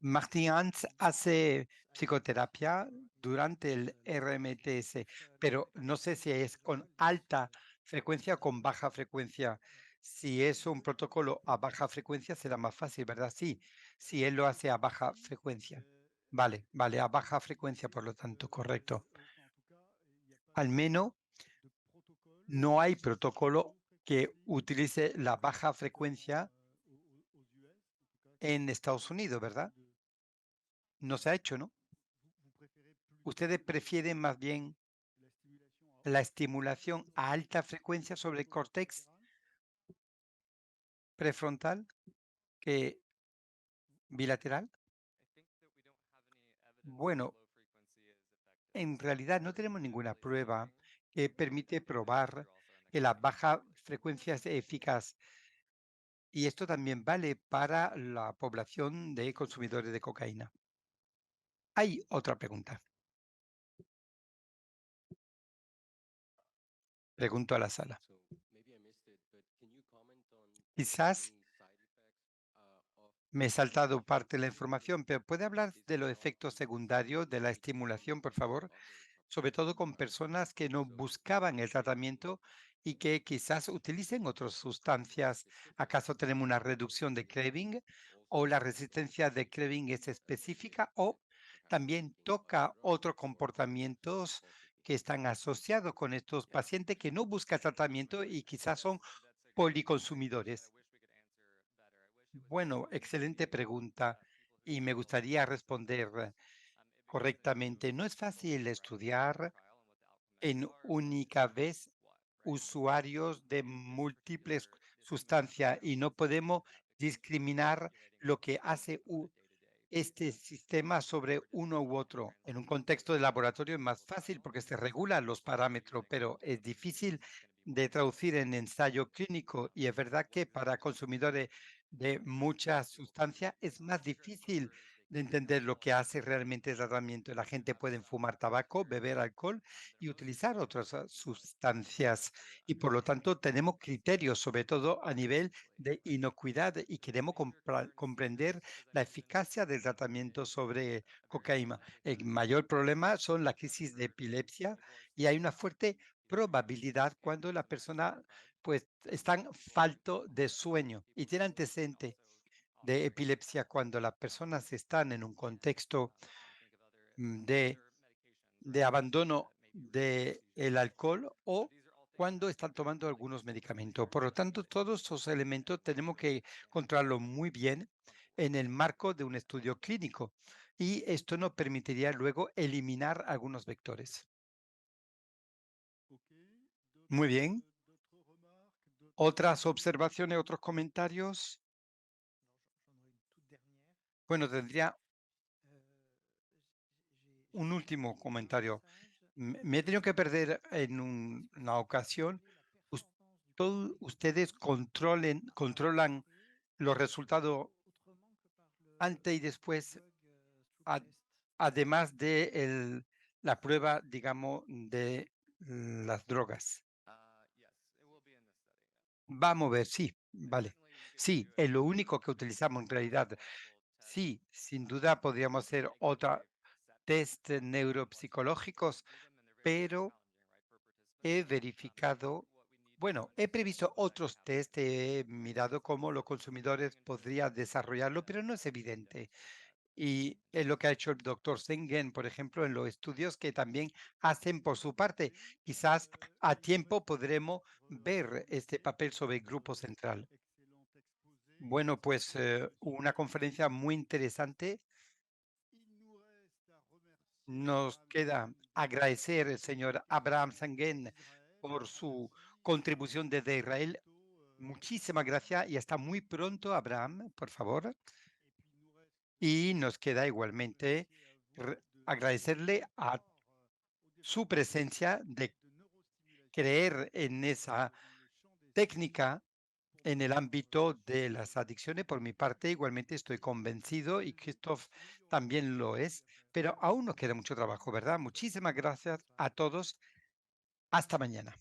Martin Hans hace psicoterapia durante el RMTS, pero no sé si es con alta frecuencia o con baja frecuencia. Si es un protocolo a baja frecuencia será más fácil, ¿verdad? Sí, si él lo hace a baja frecuencia. Vale, vale, a baja frecuencia, por lo tanto, correcto. Al menos no hay protocolo que utilice la baja frecuencia en Estados Unidos, ¿verdad? No se ha hecho, ¿no? Ustedes prefieren más bien la estimulación a alta frecuencia sobre el córtex prefrontal que bilateral. Bueno, en realidad no tenemos ninguna prueba que permite probar que la baja frecuencia es eficaz. Y esto también vale para la población de consumidores de cocaína. Hay otra pregunta. Pregunto a la sala. Quizás me he saltado parte de la información, pero ¿puede hablar de los efectos secundarios de la estimulación, por favor? Sobre todo con personas que no buscaban el tratamiento y que quizás utilicen otras sustancias. ¿Acaso tenemos una reducción de craving o la resistencia de craving es específica o también toca otros comportamientos que están asociados con estos pacientes que no buscan tratamiento y quizás son policonsumidores? Bueno, excelente pregunta y me gustaría responder correctamente. No es fácil estudiar en única vez usuarios de múltiples sustancias y no podemos discriminar lo que hace este sistema sobre uno u otro. En un contexto de laboratorio es más fácil porque se regulan los parámetros, pero es difícil de traducir en ensayo clínico y es verdad que para consumidores de muchas sustancias es más difícil de entender lo que hace realmente el tratamiento. La gente puede fumar tabaco, beber alcohol y utilizar otras sustancias y por lo tanto tenemos criterios, sobre todo a nivel de inocuidad y queremos comprender la eficacia del tratamiento sobre cocaína. El mayor problema son la crisis de epilepsia y hay una fuerte probabilidad cuando la persona pues están falto de sueño y tiene antecedente de epilepsia cuando las personas están en un contexto de abandono del alcohol o cuando están tomando algunos medicamentos. Por lo tanto, todos esos elementos tenemos que controlarlos muy bien en el marco de un estudio clínico y esto nos permitiría luego eliminar algunos vectores. Muy bien. ¿Otras observaciones, otros comentarios? Bueno, tendría un último comentario. Me he tenido que perder en una ocasión. Us- Ustedes controlan los resultados antes y después, a- además de la prueba, digamos, de las drogas. Vamos a ver, sí, vale. Sí, es lo único que utilizamos en realidad. Sí, sin duda podríamos hacer otra test neuropsicológicos, pero he verificado, bueno, he previsto otros test, he mirado cómo los consumidores podrían desarrollarlo, pero no es evidente. Y es lo que ha hecho el doctor Sengen, por ejemplo, en los estudios que también hacen por su parte. Quizás a tiempo podremos ver este papel sobre el grupo central. Bueno, pues una conferencia muy interesante. Nos queda agradecer al señor Abraham Sangen por su contribución desde Israel. Muchísimas gracias y hasta muy pronto, Abraham, por favor. Y nos queda igualmente agradecerle a su presencia de creer en esa técnica en el ámbito de las adicciones. Por mi parte, igualmente estoy convencido y Christoph también lo es, pero aún nos queda mucho trabajo, ¿verdad? Muchísimas gracias a todos. Hasta mañana.